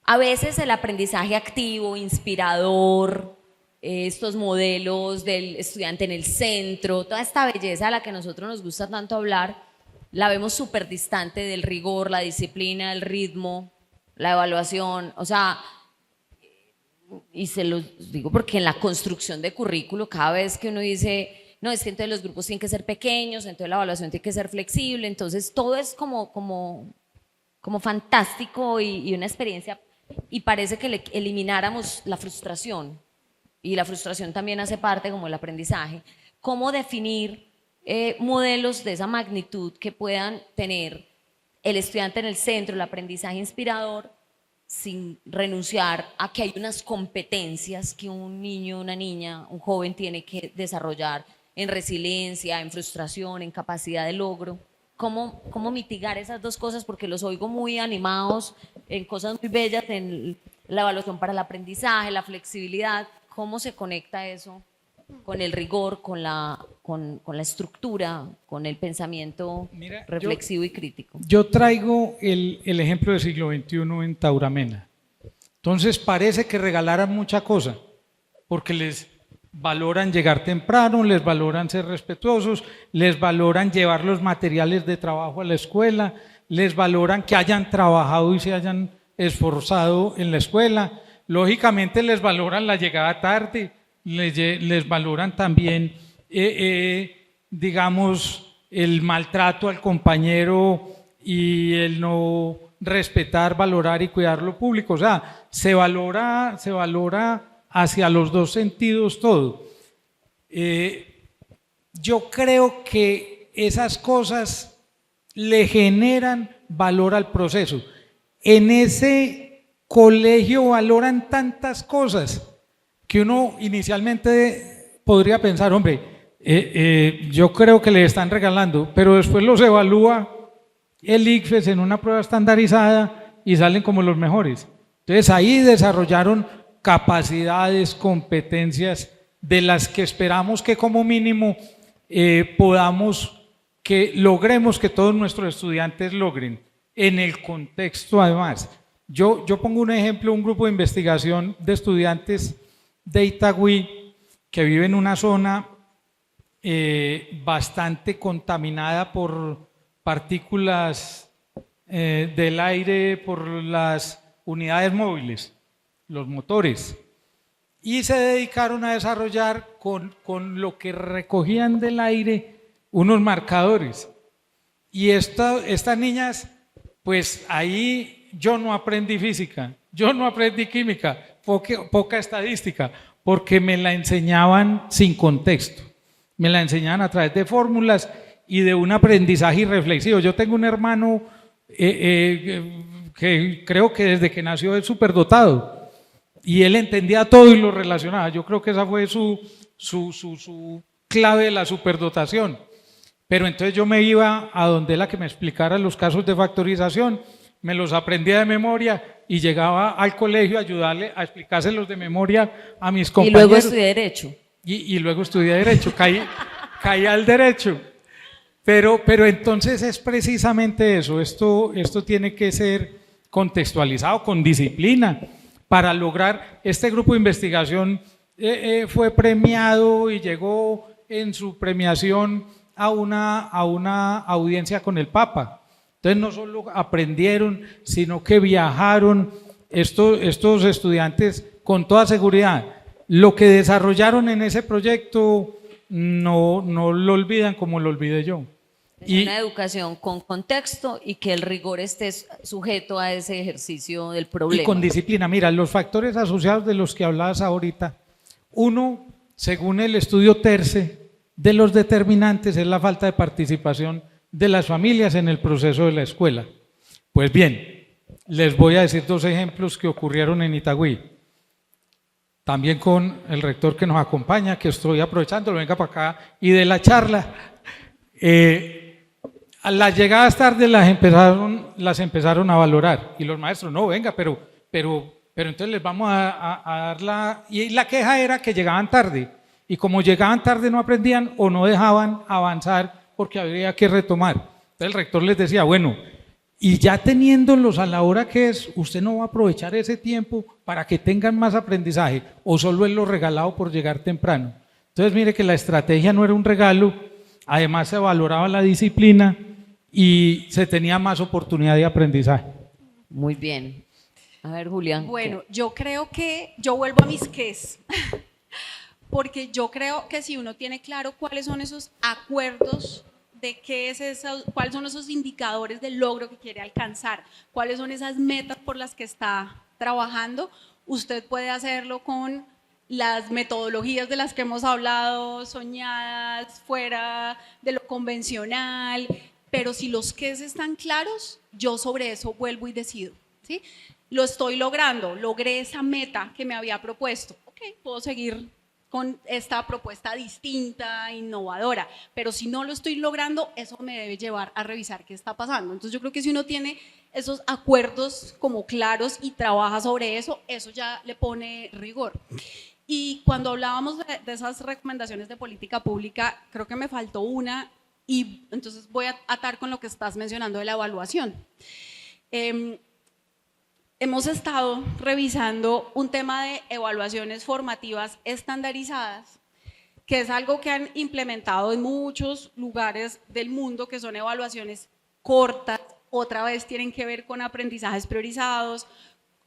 a veces el aprendizaje activo, inspirador, estos modelos del estudiante en el centro, toda esta belleza a la que a nosotros nos gusta tanto hablar, la vemos súper distante del rigor, la disciplina, el ritmo, la evaluación. O sea, y se los digo porque en la construcción de currículo, cada vez que uno dice, no, es que entonces los grupos tienen que ser pequeños, entonces la evaluación tiene que ser flexible, entonces todo es como fantástico y una experiencia. Y parece que elimináramos la frustración, y la frustración también hace parte como el aprendizaje. ¿Cómo definir modelos de esa magnitud que puedan tener el estudiante en el centro, el aprendizaje inspirador, sin renunciar a que hay unas competencias que un niño, una niña, un joven tiene que desarrollar en resiliencia, en frustración, en capacidad de logro? ¿Cómo mitigar esas dos cosas? Porque los oigo muy animados en cosas muy bellas, en la evaluación para el aprendizaje, la flexibilidad. ¿Cómo se conecta eso con el rigor, con la estructura, con el pensamiento reflexivo y crítico? Yo traigo el ejemplo del siglo XXI en Tauramena. Entonces parece que regalaran mucha cosa, porque les valoran llegar temprano, les valoran ser respetuosos, les valoran llevar los materiales de trabajo a la escuela, les valoran que hayan trabajado y se hayan esforzado en la escuela. Lógicamente les valoran la llegada tarde, les valoran también, digamos, el maltrato al compañero y el no respetar, valorar y cuidar lo público. O sea, se valora hacia los dos sentidos todo. Yo creo que esas cosas le generan valor al proceso. En ese colegio valoran tantas cosas que uno inicialmente podría pensar, hombre, yo creo que le están regalando, pero después los evalúa el ICFES en una prueba estandarizada y salen como los mejores. Entonces ahí desarrollaron capacidades, competencias de las que esperamos que como mínimo logremos que todos nuestros estudiantes logren, en el contexto además. Yo pongo un ejemplo, un grupo de investigación de estudiantes de Itagüí que vive en una zona bastante contaminada por partículas del aire, por las unidades móviles, los motores, y se dedicaron a desarrollar con lo que recogían del aire unos marcadores. Y estas niñas, pues ahí yo no aprendí física, yo no aprendí química, poca estadística, porque me la enseñaban sin contexto, me la enseñaban a través de fórmulas y de un aprendizaje irreflexivo. Yo tengo un hermano que creo que desde que nació es superdotado y él entendía todo y lo relacionaba. Yo creo que esa fue su clave de la superdotación. Pero entonces yo me iba a donde la que me explicara los casos de factorización, me los aprendía de memoria y llegaba al colegio a ayudarle a explicárselos de memoria a mis compañeros. Y luego estudié Derecho. Y luego estudié Derecho, caí al Derecho. Pero entonces es precisamente eso, esto tiene que ser contextualizado con disciplina para lograr. Este grupo de investigación fue premiado y llegó en su premiación a una audiencia con el Papa. Entonces no solo aprendieron, sino que viajaron. Estos estudiantes, con toda seguridad, lo que desarrollaron en ese proyecto no lo olvidan como lo olvidé yo. Es una educación con contexto y que el rigor esté sujeto a ese ejercicio del problema. Y con disciplina. Mira, los factores asociados de los que hablabas ahorita, uno, según el estudio TERCE, de los determinantes es la falta de participación de las familias en el proceso de la escuela. Pues bien, les voy a decir dos ejemplos que ocurrieron en Itagüí. También con el rector que nos acompaña, que estoy aprovechando, venga para acá, y de la charla. A las llegadas tarde las empezaron a valorar y los maestros, no, venga, pero entonces les vamos a dar la... Y la queja era que llegaban tarde y como llegaban tarde no aprendían o no dejaban avanzar porque habría que retomar. Entonces el rector les decía, bueno, y ya teniéndolos a la hora que es, usted no va a aprovechar ese tiempo para que tengan más aprendizaje o solo es lo regalado por llegar temprano. Entonces mire que la estrategia no era un regalo, además se valoraba la disciplina y se tenía más oportunidad de aprendizaje. Muy bien. A ver, Julián. Bueno, yo creo que yo vuelvo a mis qués, porque yo creo que si uno tiene claro cuáles son esos acuerdos de qué es eso, cuáles son esos indicadores del logro que quiere alcanzar, cuáles son esas metas por las que está trabajando, usted puede hacerlo con las metodologías de las que hemos hablado, soñadas, fuera de lo convencional, pero si los qués están claros, yo sobre eso vuelvo y decido, ¿sí? Lo estoy logrando, logré esa meta que me había propuesto, ok, puedo seguir con esta propuesta distinta, innovadora, pero si no lo estoy logrando, eso me debe llevar a revisar qué está pasando. Entonces yo creo que si uno tiene esos acuerdos como claros y trabaja sobre eso, eso ya le pone rigor. Y cuando hablábamos de esas recomendaciones de política pública, creo que me faltó una y entonces voy a atar con lo que estás mencionando de la evaluación. Hemos estado revisando un tema de evaluaciones formativas estandarizadas, que es algo que han implementado en muchos lugares del mundo, que son evaluaciones cortas, otra vez tienen que ver con aprendizajes priorizados,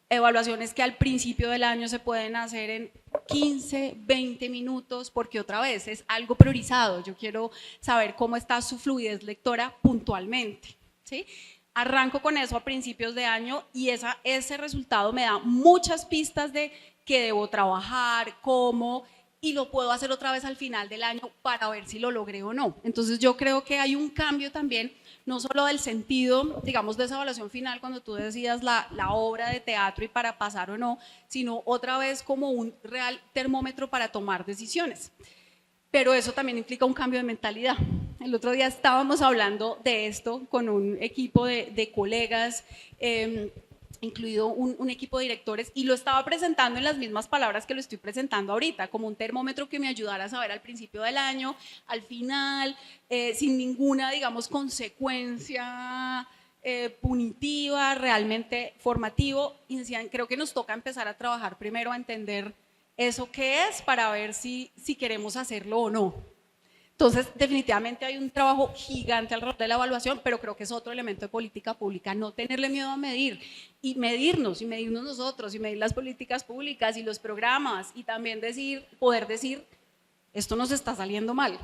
evaluaciones que al principio del año se pueden hacer en 15, 20 minutos, porque otra vez es algo priorizado, yo quiero saber cómo está su fluidez lectora puntualmente, ¿sí? Arranco con eso a principios de año y ese resultado me da muchas pistas de qué debo trabajar, cómo, y lo puedo hacer otra vez al final del año para ver si lo logré o no. Entonces yo creo que hay un cambio también, no solo del sentido, digamos, de esa evaluación final cuando tú decías la obra de teatro y para pasar o no, sino otra vez como un real termómetro para tomar decisiones. Pero eso también implica un cambio de mentalidad. El otro día estábamos hablando de esto con un equipo de colegas, incluido un equipo de directores, y lo estaba presentando en las mismas palabras que lo estoy presentando ahorita, como un termómetro que me ayudara a saber al principio del año, al final, sin ninguna, digamos, consecuencia punitiva, realmente formativo, y decían, creo que nos toca empezar a trabajar primero a entender eso qué es para ver si queremos hacerlo o no. Entonces, definitivamente hay un trabajo gigante alrededor de la evaluación, pero creo que es otro elemento de política pública, no tenerle miedo a medir, y medirnos nosotros, y medir las políticas públicas y los programas, y también poder decir, esto nos está saliendo mal.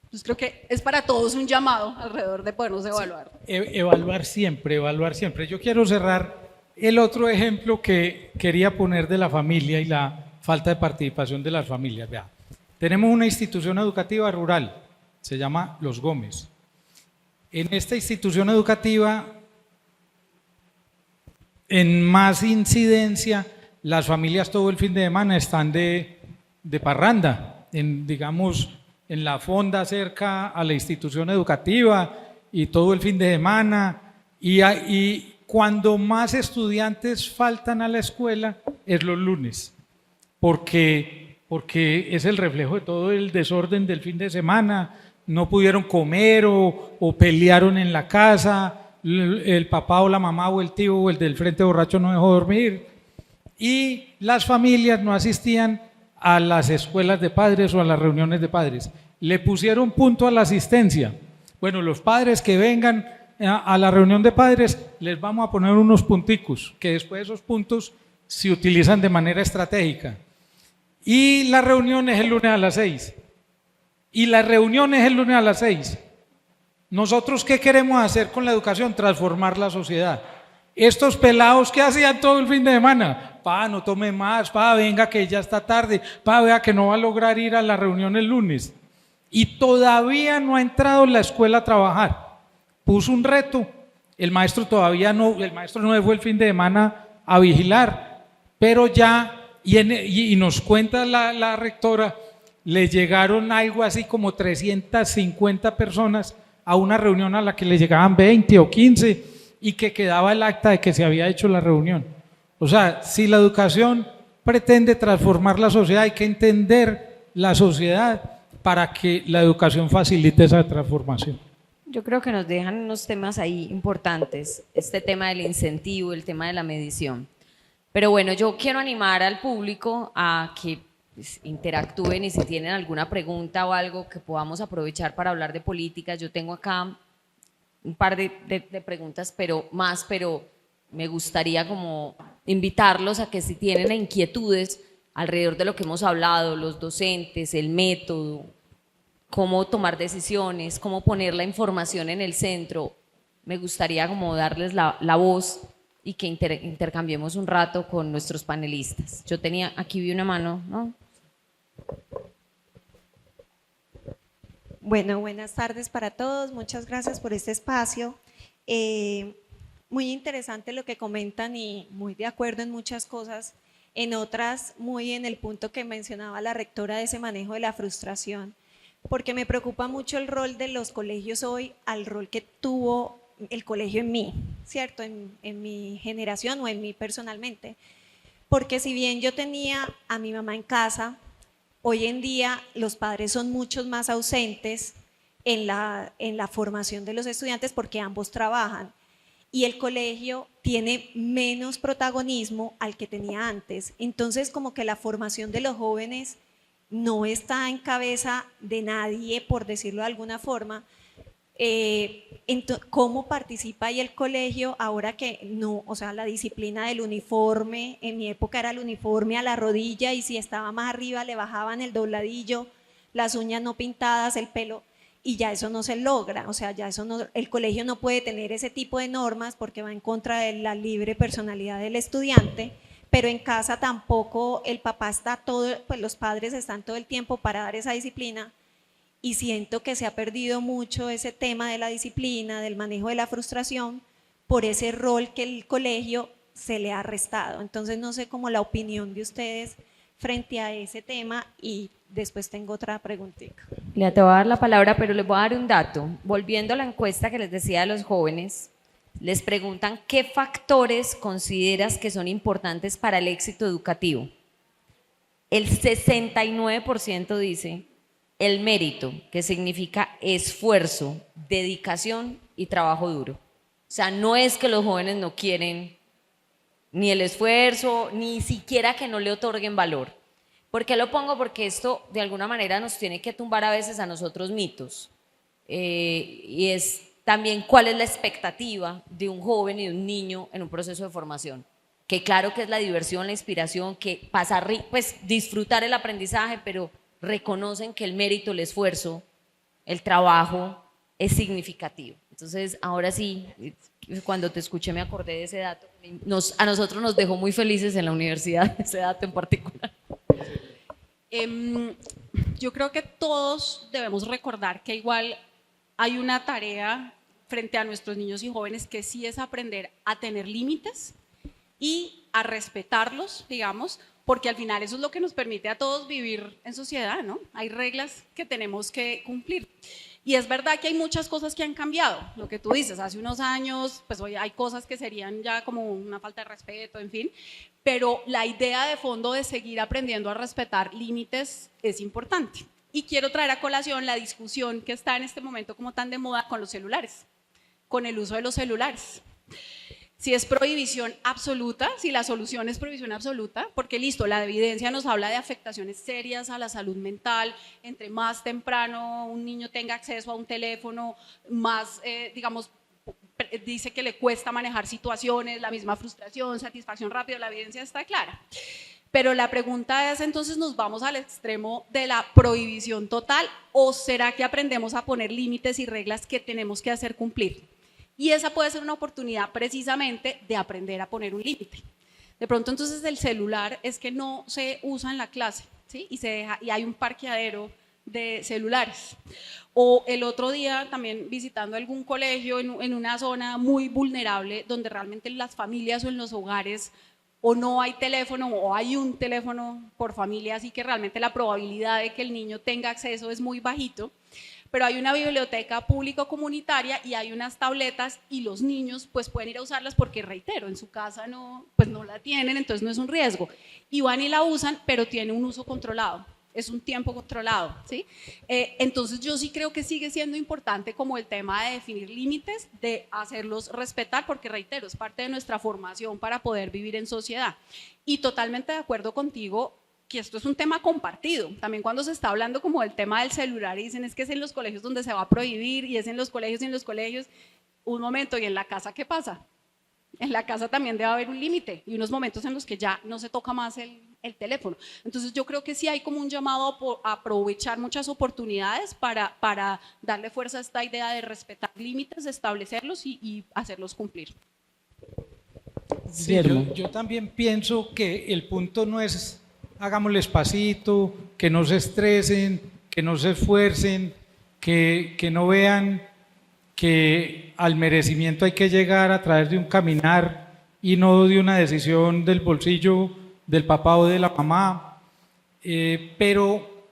Entonces, creo que es para todos un llamado alrededor de podernos evaluar. Sí, evaluar siempre, evaluar siempre. Yo quiero cerrar el otro ejemplo que quería poner de la familia y la falta de participación de las familias. Vea. Tenemos una institución educativa rural, se llama Los Gómez. En esta institución educativa, en más incidencia, las familias todo el fin de semana están de parranda, digamos, en la fonda cerca a la institución educativa y todo el fin de semana. Y cuando más estudiantes faltan a la escuela es los lunes, porque es el reflejo de todo el desorden del fin de semana, no pudieron comer o pelearon en la casa, el papá o la mamá o el tío o el del frente borracho no dejó dormir, y las familias no asistían a las escuelas de padres o a las reuniones de padres. Le pusieron punto a la asistencia. Bueno, los padres que vengan a la reunión de padres les vamos a poner unos punticos, que después esos puntos se utilizan de manera estratégica. Y la reunión es el lunes a las 6. Y la reunión es el lunes a las 6. ¿Nosotros qué queremos hacer con la educación? Transformar la sociedad. Estos pelados, ¿qué hacían todo el fin de semana? Pa, no tome más, pa, venga que ya está tarde, pa, vea que no va a lograr ir a la reunión el lunes. Y todavía no ha entrado en la escuela a trabajar. Puso un reto, el maestro no fue el fin de semana a vigilar, pero ya, y nos cuenta la rectora, le llegaron algo así como 350 personas a una reunión a la que le llegaban 20 o 15 y que quedaba el acta de que se había hecho la reunión. O sea, si la educación pretende transformar la sociedad, hay que entender la sociedad para que la educación facilite esa transformación. Yo creo que nos dejan unos temas ahí importantes, este tema del incentivo, el tema de la medición. Pero bueno, yo quiero animar al público a que pues, interactúen y si tienen alguna pregunta o algo que podamos aprovechar para hablar de políticas. Yo tengo acá un par de preguntas, pero me gustaría como invitarlos a que si tienen inquietudes alrededor de lo que hemos hablado, los docentes, el método, cómo tomar decisiones, cómo poner la información en el centro, me gustaría como darles la voz y que intercambiemos un rato con nuestros panelistas. Yo aquí vi una mano, ¿no? Bueno, buenas tardes para todos, muchas gracias por este espacio. Muy interesante lo que comentan y muy de acuerdo en muchas cosas, en otras muy en el punto que mencionaba la rectora de ese manejo de la frustración, porque me preocupa mucho el rol de los colegios hoy al rol que tuvo el colegio en mí, ¿cierto? En mi generación o en mí personalmente, porque si bien yo tenía a mi mamá en casa, hoy en día los padres son muchos más ausentes en la formación de los estudiantes porque ambos trabajan y el colegio tiene menos protagonismo al que tenía antes. Entonces como que la formación de los jóvenes no está en cabeza de nadie, por decirlo de alguna forma. ¿Cómo participa ahí el colegio ahora que no, o sea, la disciplina del uniforme, en mi época era el uniforme a la rodilla y si estaba más arriba le bajaban el dobladillo, las uñas no pintadas, el pelo, y ya eso no se logra, o sea, ya eso no, el colegio no puede tener ese tipo de normas porque va en contra de la libre personalidad del estudiante, pero en casa tampoco el papá está todo, pues los padres están todo el tiempo para dar esa disciplina, y siento que se ha perdido mucho ese tema de la disciplina, del manejo de la frustración, por ese rol que el colegio se le ha restado. Entonces no sé cómo la opinión de ustedes frente a ese tema, y después tengo otra preguntita. Le te voy a dar la palabra, pero les voy a dar un dato. Volviendo a la encuesta que les decía de los jóvenes, les preguntan qué factores consideras que son importantes para el éxito educativo. El 69% dice el mérito, que significa esfuerzo, dedicación y trabajo duro. O sea, no es que los jóvenes no quieren ni el esfuerzo, ni siquiera que no le otorguen valor. ¿Por qué lo pongo? Porque esto de alguna manera nos tiene que tumbar a veces a nosotros mitos. Y es también cuál es la expectativa de un joven y de un niño en un proceso de formación. Que claro que es la diversión, la inspiración, que pasar, pues disfrutar el aprendizaje, pero reconocen que el mérito, el esfuerzo, el trabajo es significativo. Entonces, ahora sí, cuando te escuché me acordé de ese dato. A nosotros nos dejó muy felices en la universidad ese dato en particular. Yo creo que todos debemos recordar que igual hay una tarea frente a nuestros niños y jóvenes que sí es aprender a tener límites y a respetarlos, digamos, porque al final eso es lo que nos permite a todos vivir en sociedad, ¿no? Hay reglas que tenemos que cumplir. Y es verdad que hay muchas cosas que han cambiado, lo que tú dices, hace unos años, pues hoy hay cosas que serían ya como una falta de respeto, en fin, pero la idea de fondo de seguir aprendiendo a respetar límites es importante. Y quiero traer a colación la discusión que está en este momento como tan de moda con los celulares, con el uso de los celulares. Si es prohibición absoluta, si la solución es prohibición absoluta, porque listo, la evidencia nos habla de afectaciones serias a la salud mental, entre más temprano un niño tenga acceso a un teléfono, más, digamos, dice que le cuesta manejar situaciones, la misma frustración, satisfacción rápida, la evidencia está clara. Pero la pregunta es, entonces, ¿nos vamos al extremo de la prohibición total o será que aprendemos a poner límites y reglas que tenemos que hacer cumplir? Y esa puede ser una oportunidad precisamente de aprender a poner un límite. De pronto entonces el celular es que no se usa en la clase, ¿sí? Y hay un parqueadero de celulares. O el otro día también visitando algún colegio en una zona muy vulnerable donde realmente en las familias o en los hogares o no hay teléfono o hay un teléfono por familia, así que realmente la probabilidad de que el niño tenga acceso es muy bajito. Pero hay una biblioteca público-comunitaria y hay unas tabletas y los niños pues pueden ir a usarlas porque, reitero, en su casa no la tienen, entonces no es un riesgo. Y van y la usan, pero tiene un uso controlado, es un tiempo controlado, ¿sí? Entonces yo sí creo que sigue siendo importante como el tema de definir límites, de hacerlos respetar, porque, reitero, es parte de nuestra formación para poder vivir en sociedad. Y totalmente de acuerdo contigo que esto es un tema compartido. También cuando se está hablando como del tema del celular y dicen es que es en los colegios donde se va a prohibir y es en los colegios y en los colegios, un momento, ¿y en la casa qué pasa? En la casa también debe haber un límite y unos momentos en los que ya no se toca más el teléfono. Entonces yo creo que sí hay como un llamado a aprovechar muchas oportunidades para darle fuerza a esta idea de respetar límites, establecerlos y hacerlos cumplir. Sí, yo también pienso que el punto no es hagámosle despacito, que no se estresen, que no se esfuercen, que no vean que al merecimiento hay que llegar a través de un caminar y no de una decisión del bolsillo del papá o de la mamá. Pero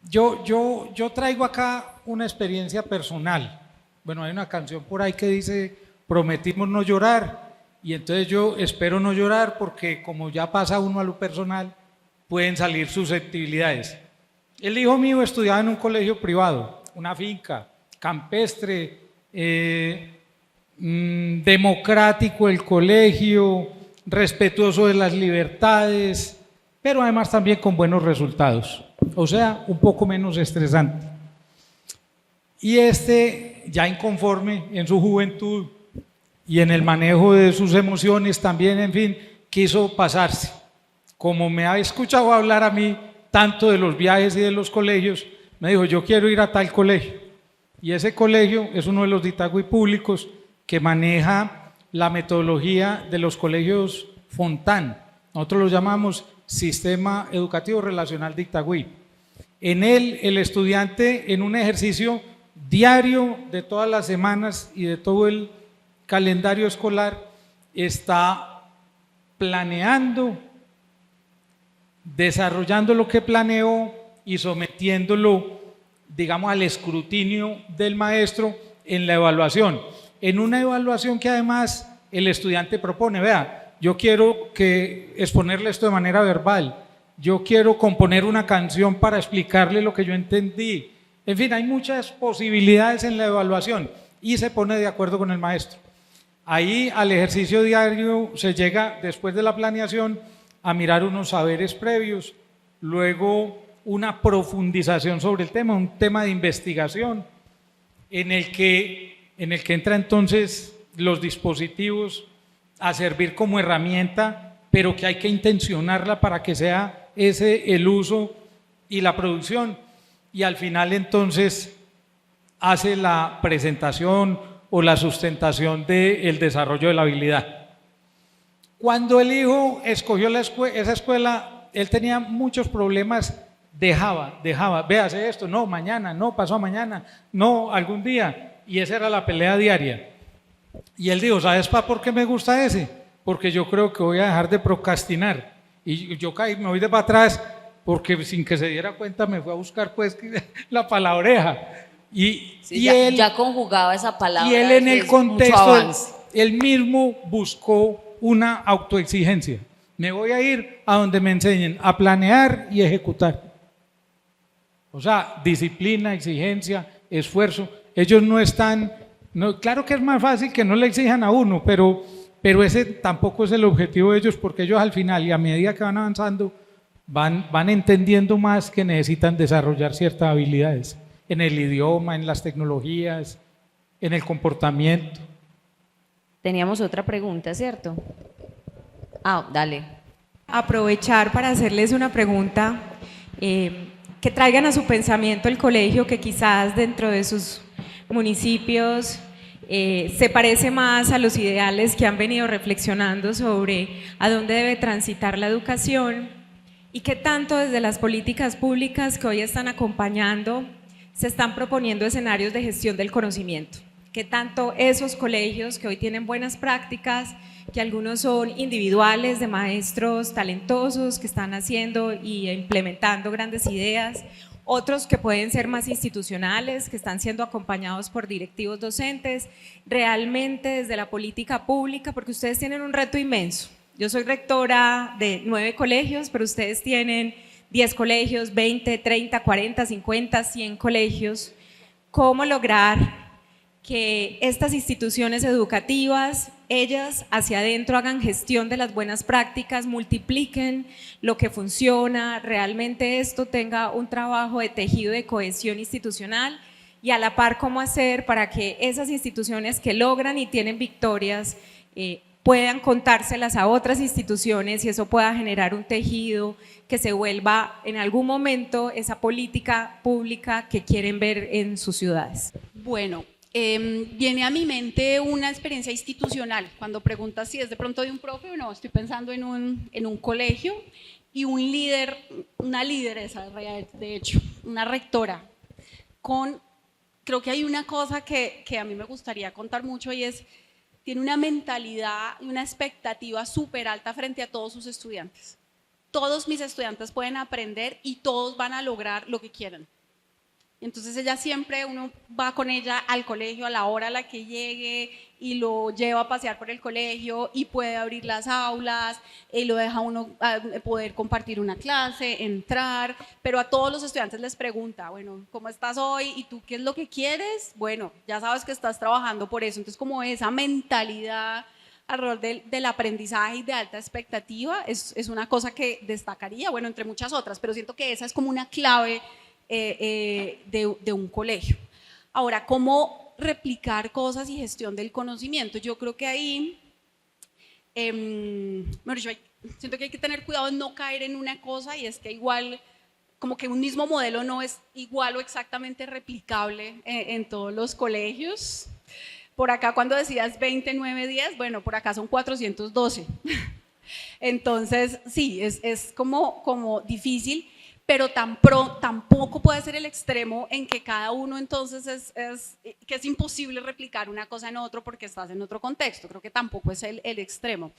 yo traigo acá una experiencia personal. Bueno, hay una canción por ahí que dice, prometimos no llorar, y entonces yo espero no llorar porque como ya pasa uno a lo personal, pueden salir susceptibilidades. El hijo mío estudiaba en un colegio privado, una finca, campestre, democrático el colegio, respetuoso de las libertades, pero además también con buenos resultados, o sea, un poco menos estresante. Y ya inconforme en su juventud y en el manejo de sus emociones también, en fin, quiso pasarse. Como me ha escuchado hablar a mí tanto de los viajes y de los colegios, me dijo, yo quiero ir a tal colegio. Y ese colegio es uno de los de Itagüí públicos que maneja la metodología de los colegios Fontán, nosotros lo llamamos Sistema Educativo Relacional de Itagüí. En él, el estudiante, en un ejercicio diario de todas las semanas y de todo el calendario escolar, está planeando, desarrollando lo que planeó y sometiéndolo, digamos, al escrutinio del maestro en la evaluación. En una evaluación que además el estudiante propone, vea, yo quiero exponerle esto de manera verbal, yo quiero componer una canción para explicarle lo que yo entendí. En fin, hay muchas posibilidades en la evaluación y se pone de acuerdo con el maestro. Ahí al ejercicio diario se llega, después de la planeación, a mirar unos saberes previos, luego una profundización sobre el tema, un tema de investigación, en el que entra entonces los dispositivos a servir como herramienta, pero que hay que intencionarla para que sea ese el uso y la producción, y al final entonces hace la presentación o la sustentación del desarrollo de la habilidad. Cuando el hijo escogió esa escuela, él tenía muchos problemas, dejaba, véase esto, no, mañana, no, pasó mañana, no, algún día, y esa era la pelea diaria. Y él dijo, ¿sabes por qué me gusta ese? Porque yo creo que voy a dejar de procrastinar. Y yo caí, me voy de para atrás, porque sin que se diera cuenta me fue a buscar pues la palabreja. Sí, y él ya conjugaba esa palabra. Y él en el contexto, él mismo buscó una autoexigencia. Me voy a ir a donde me enseñen a planear y ejecutar. O sea, disciplina, exigencia, esfuerzo. Ellos no están, claro que es más fácil que no le exijan a uno, pero ese tampoco es el objetivo de ellos, porque ellos al final y a medida que van avanzando van entendiendo más que necesitan desarrollar ciertas habilidades en el idioma, en las tecnologías, en el comportamiento. Teníamos otra pregunta, ¿cierto? Dale. Aprovechar para hacerles una pregunta que traigan a su pensamiento el colegio que quizás dentro de sus municipios se parece más a los ideales que han venido reflexionando sobre a dónde debe transitar la educación y qué tanto desde las políticas públicas que hoy están acompañando se están proponiendo escenarios de gestión del conocimiento. Qué tanto esos colegios que hoy tienen buenas prácticas, que algunos son individuales de maestros talentosos que están haciendo y implementando grandes ideas, otros que pueden ser más institucionales, que están siendo acompañados por directivos docentes, realmente desde la política pública, porque ustedes tienen un reto inmenso. Yo soy rectora de 9 colegios, pero ustedes tienen 10 colegios, 20, 30, 40, 50, 100 colegios. ¿Cómo lograr que estas instituciones educativas, ellas hacia adentro hagan gestión de las buenas prácticas, multipliquen lo que funciona, realmente esto tenga un trabajo de tejido de cohesión institucional y a la par cómo hacer para que esas instituciones que logran y tienen victorias puedan contárselas a otras instituciones y eso pueda generar un tejido que se vuelva en algún momento esa política pública que quieren ver en sus ciudades? Bueno, viene a mi mente una experiencia institucional. Cuando preguntas si es de pronto de un profe o no, estoy pensando en un colegio y un líder, una lideresa, de hecho, una rectora. Creo que hay una cosa que a mí me gustaría contar mucho y es, tiene una mentalidad y una expectativa súper alta frente a todos sus estudiantes. Todos mis estudiantes pueden aprender y todos van a lograr lo que quieran. Entonces ella siempre, uno va con ella al colegio a la hora a la que llegue y lo lleva a pasear por el colegio y puede abrir las aulas y lo deja uno poder compartir una clase, entrar, pero a todos los estudiantes les pregunta, bueno, ¿cómo estás hoy? ¿Y tú qué es lo que quieres? Bueno, ya sabes que estás trabajando por eso. Entonces como esa mentalidad alrededor del aprendizaje y de alta expectativa es una cosa que destacaría, bueno, entre muchas otras, pero siento que esa es como una clave de un colegio. Ahora, ¿cómo replicar cosas y gestión del conocimiento? Yo creo que ahí, siento que hay que tener cuidado en no caer en una cosa y es que igual, como que un mismo modelo no es igual o exactamente replicable en todos los colegios. Por acá cuando decías 20, 9, 10, bueno, por acá son 412. Entonces, sí, es como difícil, pero tampoco puede ser el extremo en que cada uno entonces que es imposible replicar una cosa en otro porque estás en otro contexto. Creo que tampoco es el extremo.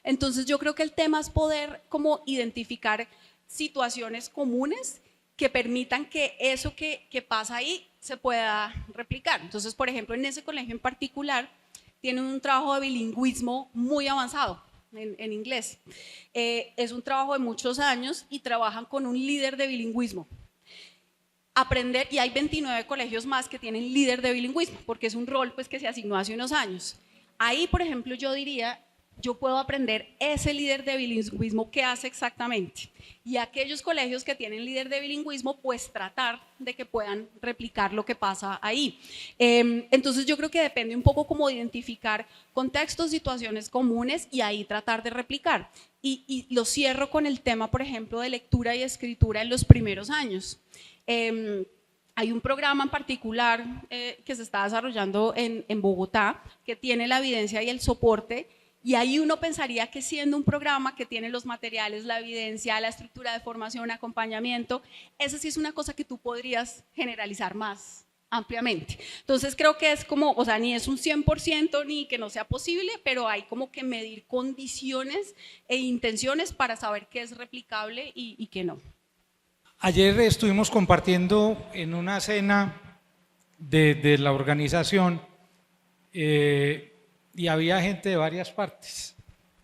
Entonces yo creo que el tema es poder como identificar situaciones comunes que permitan que eso que pasa ahí se pueda replicar. Entonces, por ejemplo, en ese colegio en particular tienen un trabajo de bilingüismo muy avanzado en inglés. Es un trabajo de muchos años y trabajan con un líder de bilingüismo. Aprender, y hay 29 colegios más que tienen líder de bilingüismo, porque es un rol pues, que se asignó hace unos años. Ahí, por ejemplo, yo diría, yo puedo aprender ese líder de bilingüismo qué hace exactamente. Y aquellos colegios que tienen líder de bilingüismo, pues tratar de que puedan replicar lo que pasa ahí. Entonces yo creo que depende un poco como identificar contextos, situaciones comunes y ahí tratar de replicar. Y lo cierro con el tema, por ejemplo, de lectura y escritura en los primeros años. Hay un programa en particular que se está desarrollando en Bogotá que tiene la evidencia y el soporte. Y ahí uno pensaría que siendo un programa que tiene los materiales, la evidencia, la estructura de formación, acompañamiento, esa sí es una cosa que tú podrías generalizar más ampliamente. Entonces creo que es como, o sea, ni es un 100% ni que no sea posible, pero hay como que medir condiciones e intenciones para saber qué es replicable y qué no. Ayer estuvimos compartiendo en una cena de la organización y había gente de varias partes.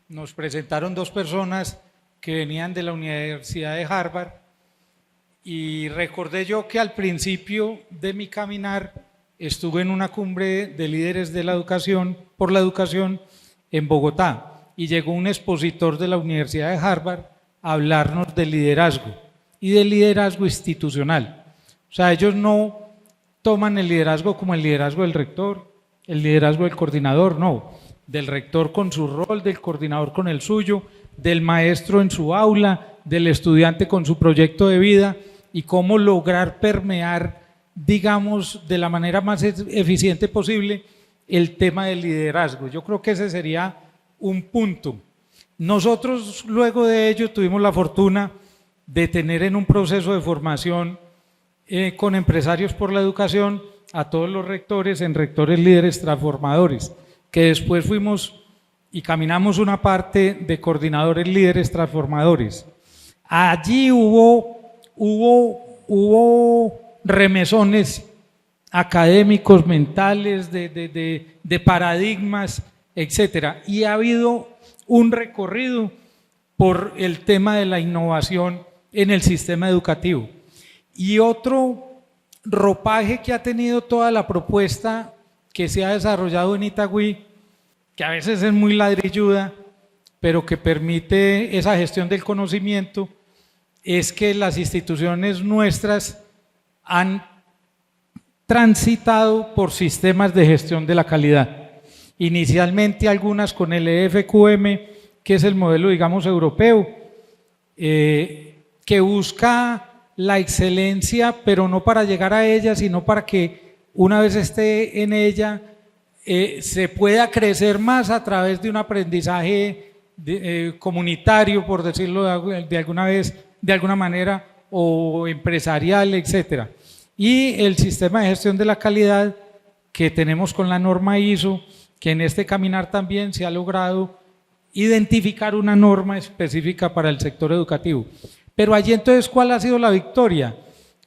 Nos presentaron dos personas que venían de la Universidad de Harvard y recordé yo que al principio de mi caminar estuve en una cumbre de líderes de la educación, por la educación en Bogotá, y llegó un expositor de la Universidad de Harvard a hablarnos de liderazgo y de liderazgo institucional. O sea, ellos no toman el liderazgo como el liderazgo del rector, el liderazgo del coordinador, no, del rector con su rol, del coordinador con el suyo, del maestro en su aula, del estudiante con su proyecto de vida y cómo lograr permear, digamos, de la manera más eficiente posible el tema del liderazgo. Yo creo que ese sería un punto. Nosotros luego de ello tuvimos la fortuna de tener en un proceso de formación con empresarios por la educación a todos los rectores en rectores líderes transformadores, que después fuimos y caminamos una parte de coordinadores líderes transformadores. Allí hubo remesones académicos, mentales, de paradigmas, etcétera, y ha habido un recorrido por el tema de la innovación en el sistema educativo. Y otro ropaje que ha tenido toda la propuesta que se ha desarrollado en Itagüí, que a veces es muy ladrilluda, pero que permite esa gestión del conocimiento, es que las instituciones nuestras han transitado por sistemas de gestión de la calidad. Inicialmente algunas con el EFQM, que es el modelo, digamos, europeo, que busca la excelencia, pero no para llegar a ella, sino para que una vez esté en ella, se pueda crecer más a través de un aprendizaje comunitario, por decirlo de alguna manera, o empresarial, etcétera. Y el sistema de gestión de la calidad que tenemos con la norma ISO, que en este caminar también se ha logrado identificar una norma específica para el sector educativo. Pero allí entonces, ¿cuál ha sido la victoria?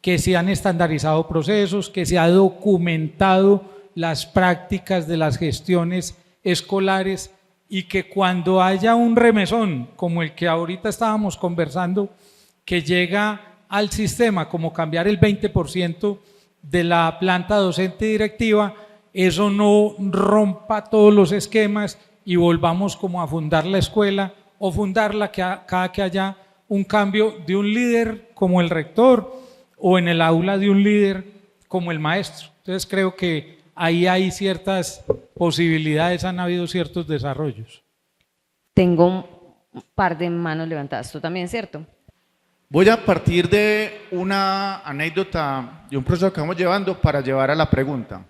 Que se han estandarizado procesos, que se ha documentado las prácticas de las gestiones escolares y que cuando haya un remesón como el que ahorita estábamos conversando, que llega al sistema como cambiar el 20% de la planta docente directiva, eso no rompa todos los esquemas y volvamos como a fundar la escuela o fundarla cada que haya un cambio de un líder como el rector o en el aula de un líder como el maestro. Entonces creo que ahí hay ciertas posibilidades, han habido ciertos desarrollos. Tengo un par de manos levantadas, ¿tú también, cierto? Voy a partir de una anécdota de un proceso que estamos llevando para llevar a la pregunta.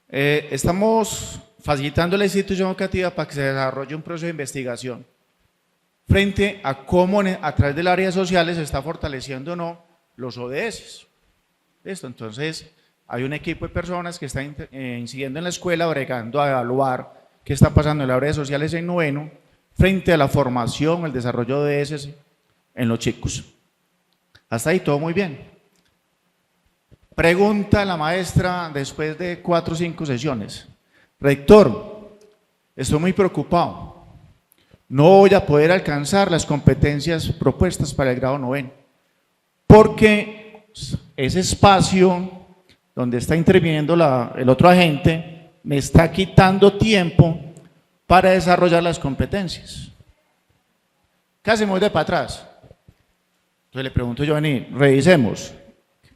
Estamos facilitando la institución educativa para que se desarrolle un proceso de investigación. frente a cómo a través del área social se está fortaleciendo o no los ODS. ¿Listo? Entonces, hay un equipo de personas que está incidiendo en la escuela, bregando a evaluar qué está pasando en las áreas sociales en noveno, frente a la formación, el desarrollo de ODS en los chicos. Hasta ahí todo muy bien. Pregunta la maestra después de 4 o 5 sesiones: rector, estoy muy preocupado, no voy a poder alcanzar las competencias propuestas para el grado noveno, porque ese espacio donde está interviniendo el otro agente me está quitando tiempo para desarrollar las competencias. Casi me voy de para atrás. Entonces le pregunto yo, vení, revisemos,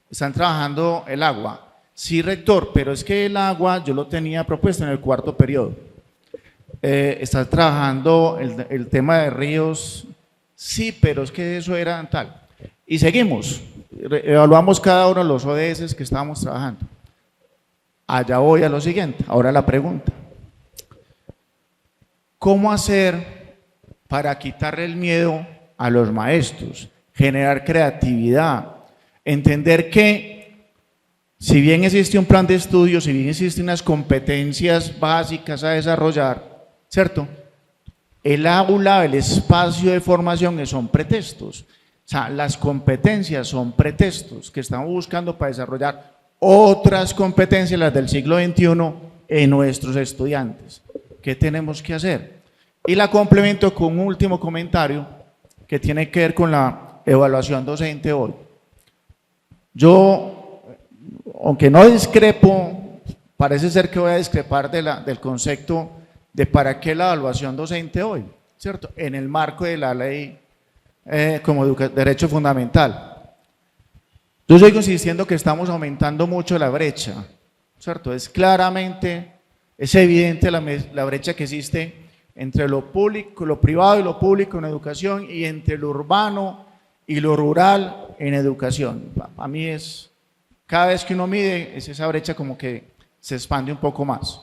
¿están trabajando el agua? Sí, rector, pero es que el agua yo lo tenía propuesto en el 4º periodo. ¿Está trabajando el tema de ríos? Sí, pero es que eso era tal. Y seguimos, evaluamos cada uno de los ODS que estábamos trabajando. Allá voy a lo siguiente, ahora la pregunta: ¿cómo hacer para quitarle el miedo a los maestros, generar creatividad, entender que si bien existe un plan de estudio, si bien existen unas competencias básicas a desarrollar, ¿cierto? El aula, el espacio de formación son pretextos. O sea, las competencias son pretextos que estamos buscando para desarrollar otras competencias, las del siglo XXI, en nuestros estudiantes. ¿Qué tenemos que hacer? Y la complemento con un último comentario que tiene que ver con la evaluación docente hoy. Yo, aunque no discrepo, parece ser que voy a discrepar del concepto de para qué la evaluación docente hoy, ¿cierto? En el marco de la ley como derecho fundamental. Yo sigo insistiendo que estamos aumentando mucho la brecha, ¿cierto? Es evidente la brecha que existe entre lo público, lo privado y lo público en educación, y entre lo urbano y lo rural en educación. A mí cada vez que uno mide, esa brecha como que se expande un poco más.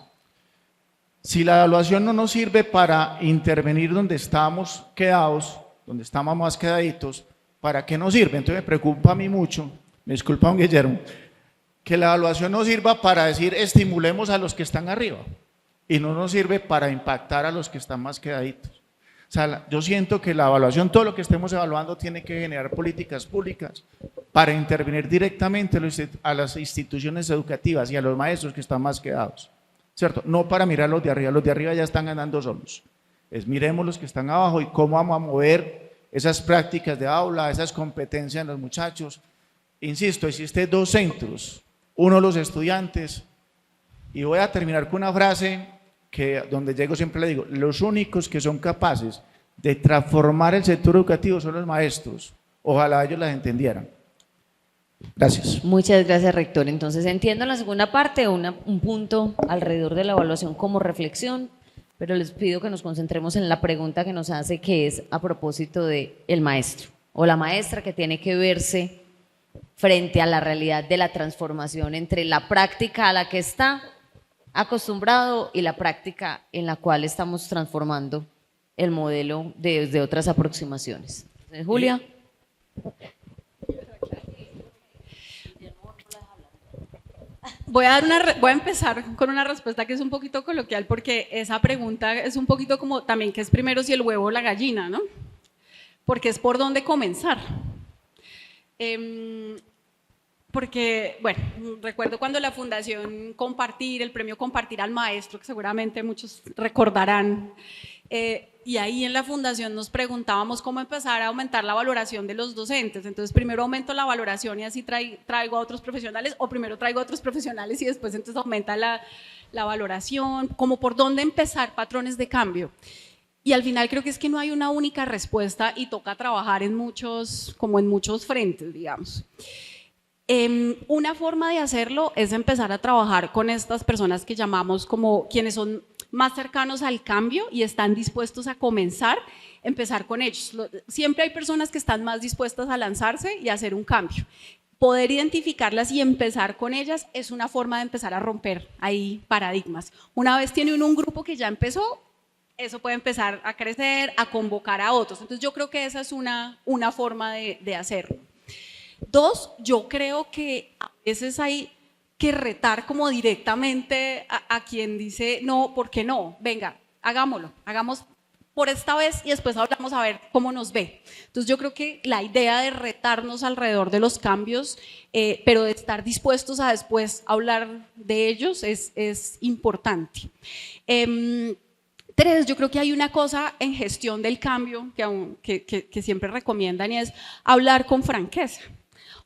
Si la evaluación no nos sirve para intervenir donde estamos quedados, donde estamos más quedaditos, ¿para qué nos sirve? Entonces me preocupa a mí mucho, me disculpa don Guillermo, que la evaluación nos sirva para decir estimulemos a los que están arriba y no nos sirve para impactar a los que están más quedaditos. O sea, yo siento que la evaluación, todo lo que estemos evaluando tiene que generar políticas públicas para intervenir directamente a las instituciones educativas y a los maestros que están más quedados, ¿cierto? No para mirar los de arriba ya están ganando solos. Miremos los que están abajo y cómo vamos a mover esas prácticas de aula, esas competencias en los muchachos. Insisto, existen 2 centros, uno los estudiantes, y voy a terminar con una frase que donde llego siempre le digo: los únicos que son capaces de transformar el sector educativo son los maestros. Ojalá ellos las entendieran. Gracias. Muchas gracias, rector. Entonces entiendo en la segunda parte un punto alrededor de la evaluación como reflexión, pero les pido que nos concentremos en la pregunta que nos hace, que es a propósito del maestro o la maestra, que tiene que verse frente a la realidad de la transformación entre la práctica a la que está acostumbrado y la práctica en la cual estamos transformando el modelo desde otras aproximaciones. Entonces, Julia. Voy a empezar con una respuesta que es un poquito coloquial, porque esa pregunta es un poquito como también que es primero si el huevo o la gallina, ¿no? Porque es por dónde comenzar. Porque, bueno, recuerdo cuando la Fundación Compartir, el premio Compartir al Maestro, que seguramente muchos recordarán, y ahí en la Fundación nos preguntábamos cómo empezar a aumentar la valoración de los docentes. Entonces, primero aumento la valoración y así traigo a otros profesionales, o primero traigo a otros profesionales y después entonces aumenta la valoración, como por dónde empezar patrones de cambio. Y al final creo que es que no hay una única respuesta y toca trabajar en muchos frentes, digamos. Una forma de hacerlo es empezar a trabajar con estas personas que llamamos como quienes son más cercanos al cambio y están dispuestos a empezar con ellos. Siempre hay personas que están más dispuestas a lanzarse y a hacer un cambio. Poder identificarlas y empezar con ellas es una forma de empezar a romper ahí paradigmas. Una vez tiene uno un grupo que ya empezó, eso puede empezar a crecer, a convocar a otros. Entonces yo creo que esa es una forma de hacerlo. Dos, yo creo que a veces hay que retar como directamente a quien dice no, ¿por qué no? Venga, hagámoslo, hagamos por esta vez y después hablamos a ver cómo nos ve. Entonces yo creo que la idea de retarnos alrededor de los cambios, pero de estar dispuestos a después hablar de ellos es importante. Tres, yo creo que hay una cosa en gestión del cambio que siempre recomiendan y es hablar con franqueza.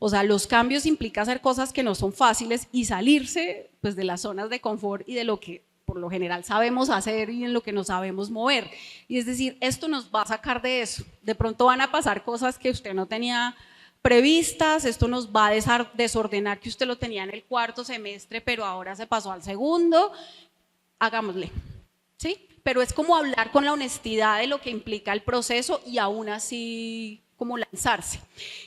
O sea, los cambios implican hacer cosas que no son fáciles y salirse pues, de las zonas de confort y de lo que por lo general sabemos hacer y en lo que nos sabemos mover. Y es decir, esto nos va a sacar de eso. De pronto van a pasar cosas que usted no tenía previstas, esto nos va a desordenar que usted lo tenía en el cuarto semestre, pero ahora se pasó al segundo. Hagámosle, ¿sí? Pero es como hablar con la honestidad de lo que implica el proceso y aún así como lanzarse.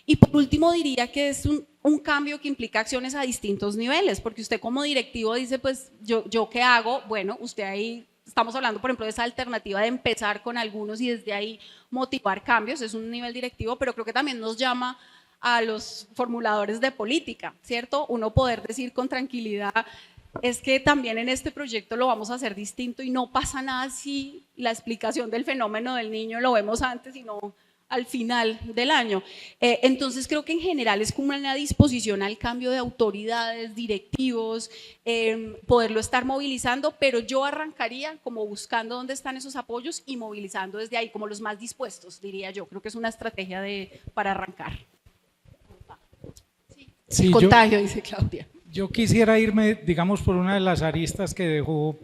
Y por último diría que es un cambio que implica acciones a distintos niveles, porque usted como directivo dice, pues yo ¿qué hago? Bueno, usted ahí, estamos hablando por ejemplo de esa alternativa de empezar con algunos y desde ahí motivar cambios, es un nivel directivo, pero creo que también nos llama a los formuladores de política, ¿cierto? Uno poder decir con tranquilidad, es que también en este proyecto lo vamos a hacer distinto y no pasa nada si la explicación del fenómeno del niño lo vemos antes y no al final del año. Entonces creo que en general es como una disposición al cambio de autoridades, directivos, poderlo estar movilizando, pero yo arrancaría como buscando dónde están esos apoyos y movilizando desde ahí, como los más dispuestos, diría yo. Creo que es una estrategia para arrancar. Sí, contagio, dice Claudia. Yo quisiera irme, digamos, por una de las aristas que dejó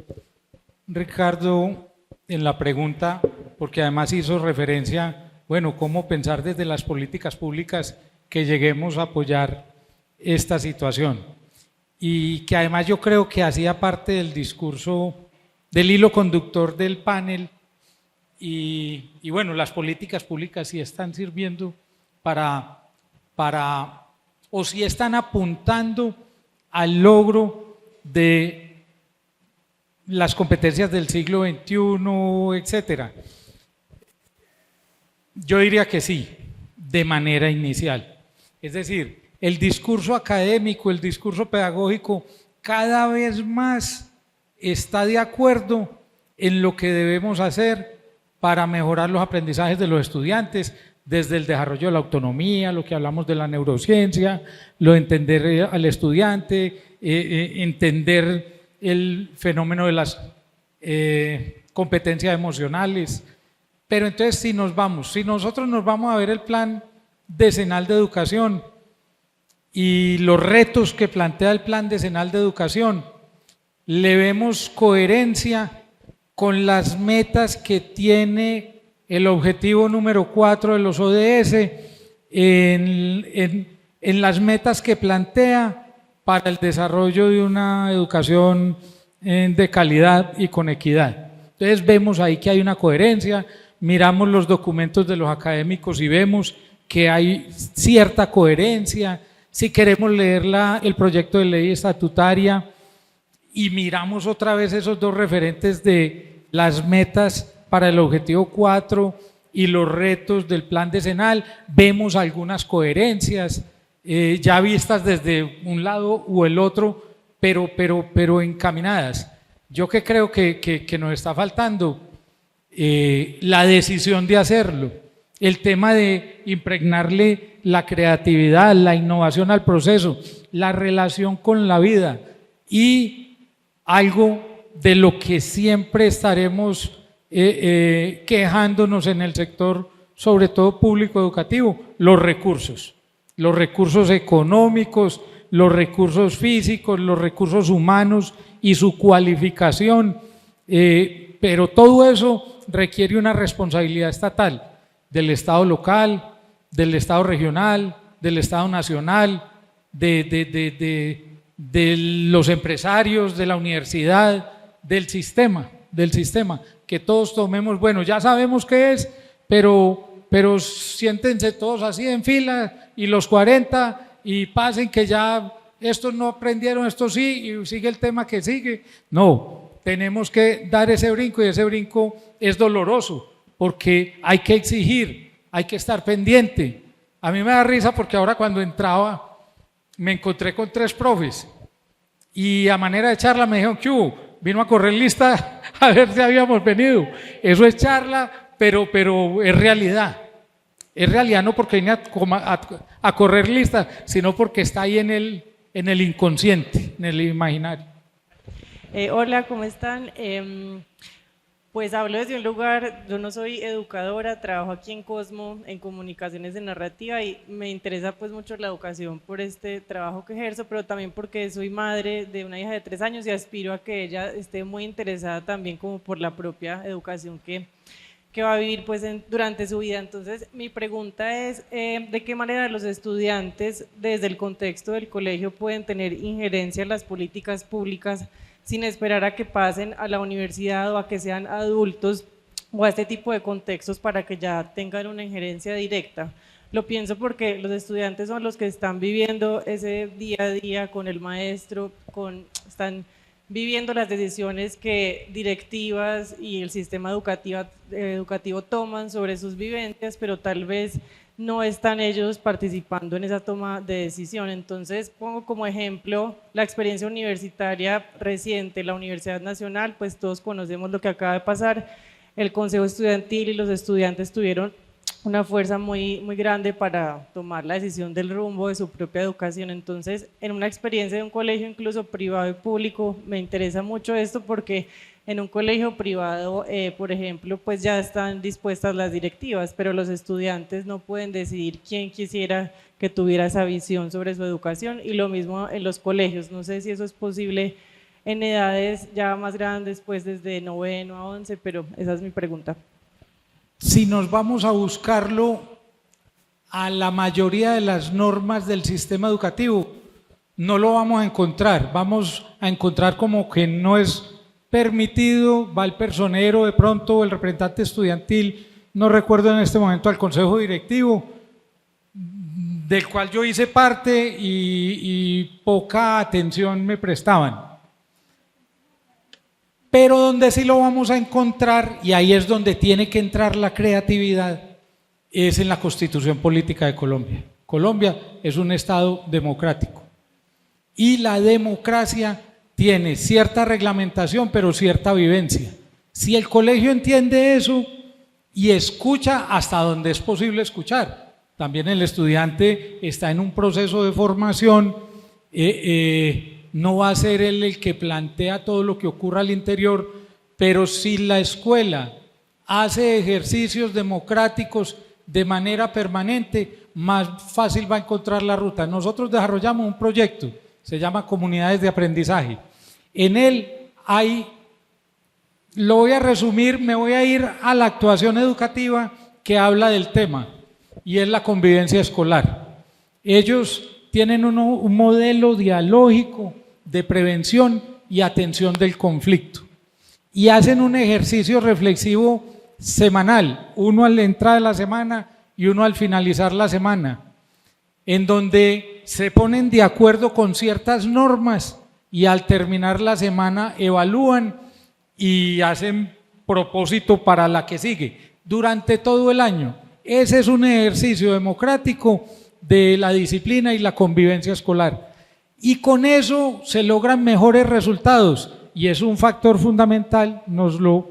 Ricardo en la pregunta, porque además hizo referencia, bueno, cómo pensar desde las políticas públicas que lleguemos a apoyar esta situación. Y que además yo creo que hacía parte del discurso, del hilo conductor del panel, y bueno, las políticas públicas sí están sirviendo o sí están apuntando al logro de las competencias del siglo XXI, etcétera. Yo diría que sí, de manera inicial. Es decir, el discurso académico, el discurso pedagógico, cada vez más está de acuerdo en lo que debemos hacer para mejorar los aprendizajes de los estudiantes, desde el desarrollo de la autonomía, lo que hablamos de la neurociencia, lo de entender al estudiante, entender el fenómeno de las competencias emocionales. Pero entonces si nosotros nos vamos a ver el plan decenal de educación y los retos que plantea el plan decenal de educación, le vemos coherencia con las metas que tiene el objetivo número 4 de los ODS, en las metas que plantea para el desarrollo de una educación de calidad y con equidad. Entonces vemos ahí que hay una coherencia, miramos los documentos de los académicos y vemos que hay cierta coherencia. Si queremos leer el proyecto de ley estatutaria y miramos otra vez esos dos referentes de las metas para el objetivo 4 y los retos del plan decenal, vemos algunas coherencias ya vistas desde un lado o el otro, pero encaminadas. Yo que creo que nos está faltando la decisión de hacerlo, el tema de impregnarle la creatividad, la innovación al proceso, la relación con la vida y algo de lo que siempre estaremos quejándonos en el sector, sobre todo público educativo, los recursos económicos, los recursos físicos, los recursos humanos y su cualificación, pero todo eso requiere una responsabilidad estatal, del Estado local, del Estado regional, del Estado nacional, de los empresarios, de la universidad, del sistema, que todos tomemos, bueno, ya sabemos qué es, pero siéntense todos así en fila y los 40 y pasen que ya estos no aprendieron, estos sí, y sigue el tema que sigue. No, tenemos que dar ese brinco y ese brinco es doloroso porque hay que exigir, hay que estar pendiente. A mí me da risa porque ahora cuando entraba me encontré con 3 profes y a manera de charla me dijeron, ¿qué hubo? Vino a correr lista a ver si habíamos venido. Eso es charla, pero es realidad. Es realidad no porque viene a correr lista, sino porque está ahí en el inconsciente, en el imaginario. Hola, ¿cómo están? Pues hablo desde un lugar, yo no soy educadora, trabajo aquí en Cosmo, en comunicaciones de narrativa y me interesa pues mucho la educación por este trabajo que ejerzo, pero también porque soy madre de una hija de 3 años y aspiro a que ella esté muy interesada también como por la propia educación que va a vivir pues durante su vida. Entonces mi pregunta es, ¿de qué manera los estudiantes desde el contexto del colegio pueden tener injerencia en las políticas públicas sin esperar a que pasen a la universidad o a que sean adultos o a este tipo de contextos para que ya tengan una injerencia directa? Lo pienso porque los estudiantes son los que están viviendo ese día a día con el maestro, están viviendo las decisiones que directivas y el sistema educativo toman sobre sus vivencias, pero tal vez no están ellos participando en esa toma de decisión. Entonces pongo como ejemplo la experiencia universitaria reciente, la Universidad Nacional, pues todos conocemos lo que acaba de pasar, el Consejo Estudiantil y los estudiantes tuvieron una fuerza muy, muy grande para tomar la decisión del rumbo de su propia educación. Entonces, en una experiencia de un colegio incluso privado y público, me interesa mucho esto porque en un colegio privado, por ejemplo, pues ya están dispuestas las directivas, pero los estudiantes no pueden decidir quién quisiera que tuviera esa visión sobre su educación, y lo mismo en los colegios. No sé si eso es posible en edades ya más grandes, pues desde 9º a 11, pero esa es mi pregunta. Si nos vamos a buscarlo a la mayoría de las normas del sistema educativo, no lo vamos a encontrar como que no es permitido, va el personero de pronto, el representante estudiantil, no recuerdo en este momento al consejo directivo, del cual yo hice parte y poca atención me prestaban. Pero donde sí lo vamos a encontrar, y ahí es donde tiene que entrar la creatividad, es en la Constitución Política de Colombia. Colombia es un Estado democrático y la democracia tiene cierta reglamentación, pero cierta vivencia. Si el colegio entiende eso y escucha hasta donde es posible escuchar, también el estudiante está en un proceso de formación, no va a ser él el que plantea todo lo que ocurra al interior, pero si la escuela hace ejercicios democráticos de manera permanente, más fácil va a encontrar la ruta. Nosotros desarrollamos un proyecto, se llama Comunidades de Aprendizaje. En él lo voy a resumir, me voy a ir a la actuación educativa que habla del tema, y es la convivencia escolar. Ellos tienen un modelo dialógico de prevención y atención del conflicto y hacen un ejercicio reflexivo semanal, uno al entrar de la semana y uno al finalizar la semana, en donde se ponen de acuerdo con ciertas normas y al terminar la semana evalúan y hacen propósito para la que sigue durante todo el año. Ese es un ejercicio democrático de la disciplina y la convivencia escolar. Y con eso se logran mejores resultados y es un factor fundamental, nos lo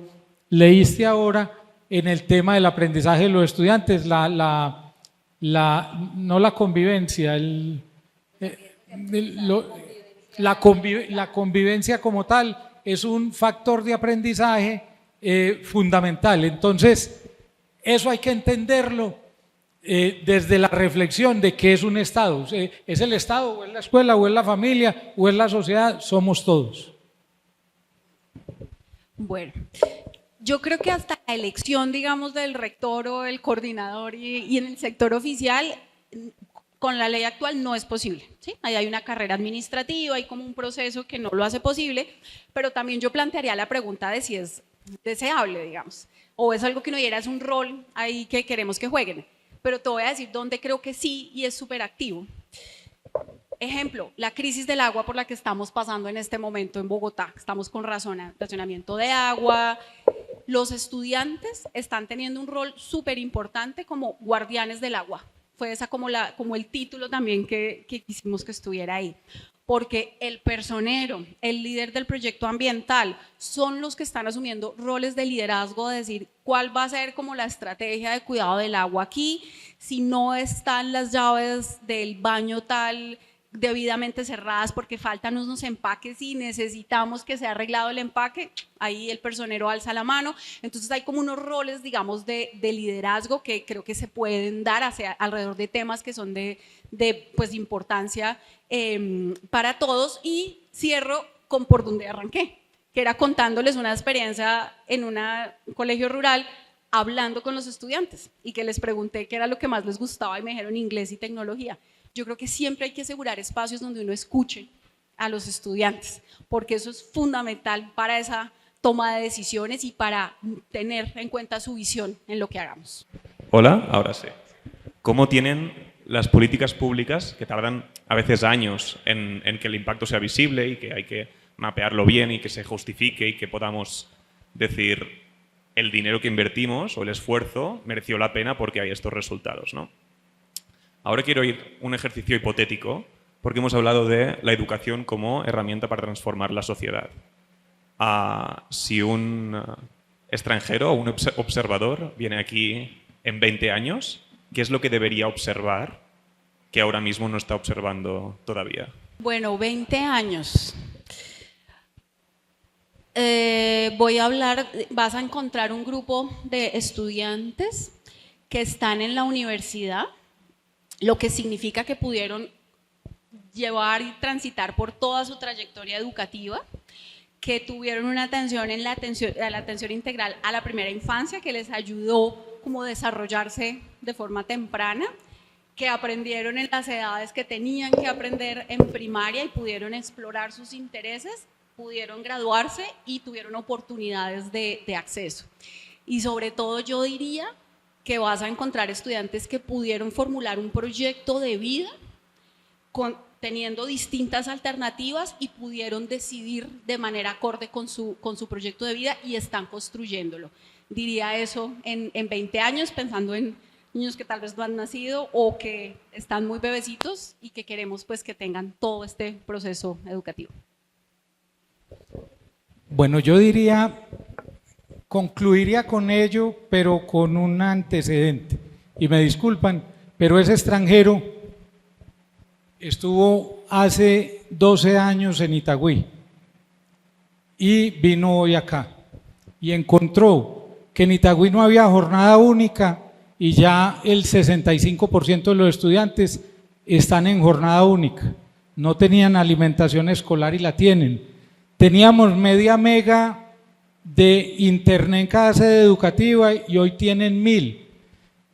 leíste ahora en el tema del aprendizaje de los estudiantes, no la convivencia, la convivencia como tal es un factor de aprendizaje fundamental. Entonces, eso hay que entenderlo desde la reflexión de qué es un Estado. ¿Es el Estado, o es la escuela, o es la familia, o es la sociedad? Somos todos. Bueno, yo creo que hasta la elección, digamos, del rector o el coordinador y en el sector oficial, con la ley actual no es posible, ¿sí? Ahí hay una carrera administrativa, hay como un proceso que no lo hace posible, pero también yo plantearía la pregunta de si es deseable, digamos, o es algo que no diera, es un rol ahí que queremos que jueguen. Pero te voy a decir dónde creo que sí y es súper activo. ejemplo, la crisis del agua por la que estamos pasando en este momento en Bogotá. Estamos con racionamiento de agua. Los estudiantes están teniendo un rol súper importante como guardianes del agua. Fue esa como el título también que quisimos que estuviera ahí. Porque el personero, el líder del proyecto ambiental, son los que están asumiendo roles de liderazgo, de decir cuál va a ser como la estrategia de cuidado del agua aquí, si no están las llaves del baño tal debidamente cerradas porque faltan unos empaques y necesitamos que sea arreglado el empaque, ahí el personero alza la mano. Entonces hay como unos roles, digamos, de liderazgo que creo que se pueden dar alrededor de temas que son de importancia para todos. Y cierro con por donde arranqué, que era contándoles una experiencia en un colegio rural, hablando con los estudiantes y que les pregunté qué era lo que más les gustaba y me dijeron inglés y tecnología. Yo creo que siempre hay que asegurar espacios donde uno escuche a los estudiantes, porque eso es fundamental para esa toma de decisiones y para tener en cuenta su visión en lo que hagamos. Hola, ahora sí. ¿Cómo tienen las políticas públicas, que tardan a veces años en que el impacto sea visible y que hay que mapearlo bien y que se justifique y que podamos decir el dinero que invertimos o el esfuerzo mereció la pena porque hay estos resultados, ¿no? Ahora quiero ir a un ejercicio hipotético porque hemos hablado de la educación como herramienta para transformar la sociedad. Si un extranjero o un observador viene aquí en 20 años, ¿qué es lo que debería observar que ahora mismo no está observando todavía? Bueno, 20 años. Vas a encontrar un grupo de estudiantes que están en la universidad, lo que significa que pudieron llevar y transitar por toda su trayectoria educativa, que tuvieron una atención en la atención integral a la primera infancia, que les ayudó como desarrollarse de forma temprana, que aprendieron en las edades que tenían que aprender en primaria y pudieron explorar sus intereses, pudieron graduarse y tuvieron oportunidades de acceso. Y sobre todo yo diría que vas a encontrar estudiantes que pudieron formular un proyecto de vida teniendo distintas alternativas y pudieron decidir de manera acorde con su proyecto de vida y están construyéndolo. Diría eso en 20 años, pensando en niños que tal vez no han nacido o que están muy bebecitos y que queremos pues que tengan todo este proceso educativo. Bueno, yo concluiría con ello, pero con un antecedente. Y me disculpan, pero ese extranjero estuvo hace 12 años en Itagüí y vino hoy acá y encontró que en Itagüí no había jornada única y ya el 65% de los estudiantes están en jornada única. No tenían alimentación escolar y la tienen. Teníamos media mega de internet en cada sede educativa y hoy tienen 1000.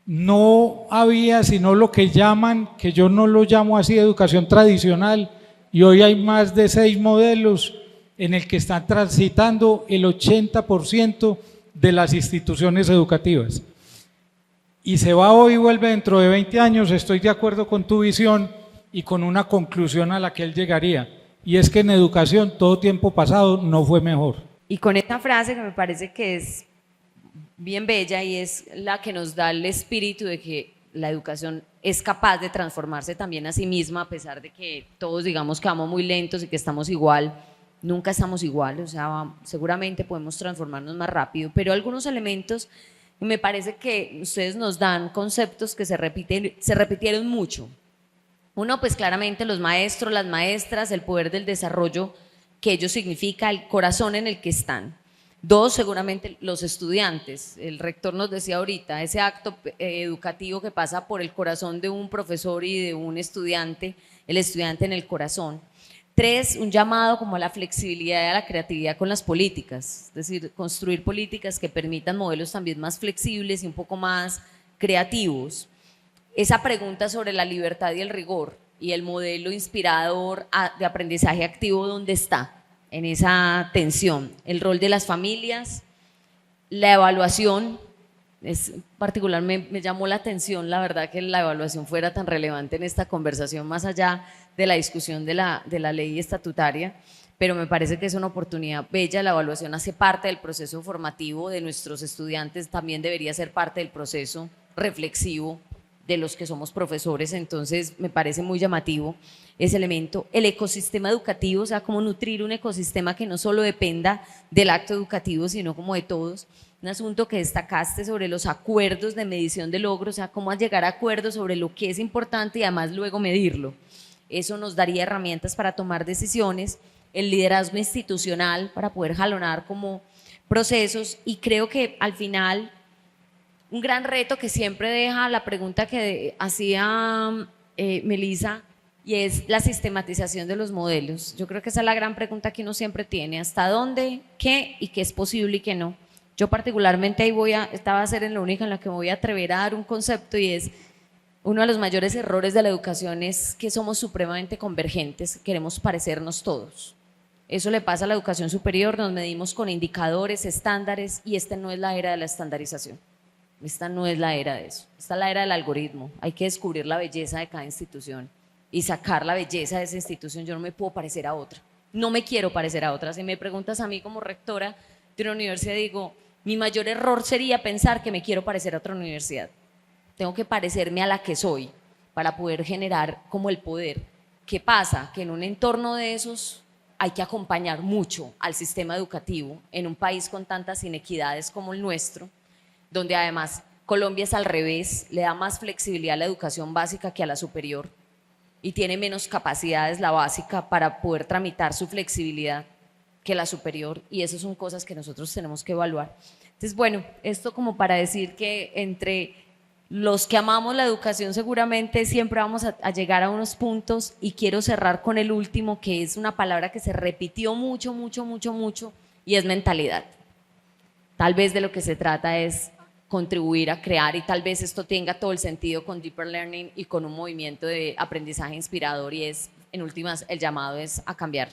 No había sino lo que llaman, que yo no lo llamo así, educación tradicional, y hoy hay más de 6 modelos en el que están transitando el 80% de las instituciones educativas. Y se va hoy y vuelve dentro de 20 años, estoy de acuerdo con tu visión y con una conclusión a la que él llegaría, y es que en educación todo tiempo pasado no fue mejor. Y con esta frase que me parece que es bien bella y es la que nos da el espíritu de que la educación es capaz de transformarse también a sí misma, a pesar de que todos digamos que vamos muy lentos y que estamos igual, nunca estamos igual, o sea, seguramente podemos transformarnos más rápido, pero algunos elementos, me parece que ustedes nos dan conceptos que se repitieron mucho. Uno, pues claramente los maestros, las maestras, el poder del desarrollo que ello significa, el corazón en el que están. 2, seguramente los estudiantes. El rector nos decía ahorita, ese acto educativo que pasa por el corazón de un profesor y de un estudiante, el estudiante en el corazón. 3, un llamado como a la flexibilidad y a la creatividad con las políticas, es decir, construir políticas que permitan modelos también más flexibles y un poco más creativos. Esa pregunta sobre la libertad y el rigor y el modelo inspirador de aprendizaje activo, ¿dónde está? En esa tensión, el rol de las familias, la evaluación, particularmente me llamó la atención, la verdad, que la evaluación fuera tan relevante en esta conversación, más allá de la discusión de la ley estatutaria, pero me parece que es una oportunidad bella. La evaluación hace parte del proceso formativo de nuestros estudiantes, también debería ser parte del proceso reflexivo de los que somos profesores, entonces me parece muy llamativo ese elemento. El ecosistema educativo, o sea, cómo nutrir un ecosistema que no solo dependa del acto educativo, sino como de todos. Un asunto que destacaste sobre los acuerdos de medición de logros, o sea, cómo llegar a acuerdos sobre lo que es importante y además luego medirlo. Eso nos daría herramientas para tomar decisiones, el liderazgo institucional para poder jalonar como procesos, y creo que al final un gran reto que siempre deja la pregunta que hacía Melissa, y es la sistematización de los modelos. Yo creo que esa es la gran pregunta que uno siempre tiene: ¿hasta dónde, qué y qué es posible y qué no? Yo particularmente ahí esta va a ser en lo único en la que me voy a atrever a dar un concepto, y es: uno de los mayores errores de la educación es que somos supremamente convergentes, queremos parecernos todos. Eso le pasa a la educación superior, nos medimos con indicadores, estándares, y esta no es la era de la estandarización. Esta no es la era de eso, esta es la era del algoritmo. Hay que descubrir la belleza de cada institución y sacar la belleza de esa institución. Yo no me puedo parecer a otra, no me quiero parecer a otra. Si me preguntas a mí como rectora de una universidad, digo, mi mayor error sería pensar que me quiero parecer a otra universidad. Tengo que parecerme a la que soy para poder generar como el poder. ¿Qué pasa? Que en un entorno de esos hay que acompañar mucho al sistema educativo en un país con tantas inequidades como el nuestro, donde además Colombia es al revés, le da más flexibilidad a la educación básica que a la superior, y tiene menos capacidades la básica para poder tramitar su flexibilidad que la superior, y esas son cosas que nosotros tenemos que evaluar. Entonces, bueno, esto como para decir que entre los que amamos la educación seguramente siempre vamos a llegar a unos puntos, y quiero cerrar con el último, que es una palabra que se repitió mucho, y es mentalidad. Tal vez de lo que se trata es contribuir a crear, y tal vez esto tenga todo el sentido con Deeper Learning y con un movimiento de aprendizaje inspirador, y es, en últimas, el llamado es a cambiar,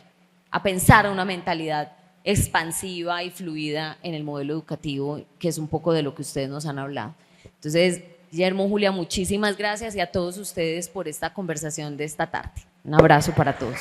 a pensar una mentalidad expansiva y fluida en el modelo educativo, que es un poco de lo que ustedes nos han hablado. Entonces, Guillermo, Julia, muchísimas gracias, y a todos ustedes por esta conversación de esta tarde. Un abrazo para todos.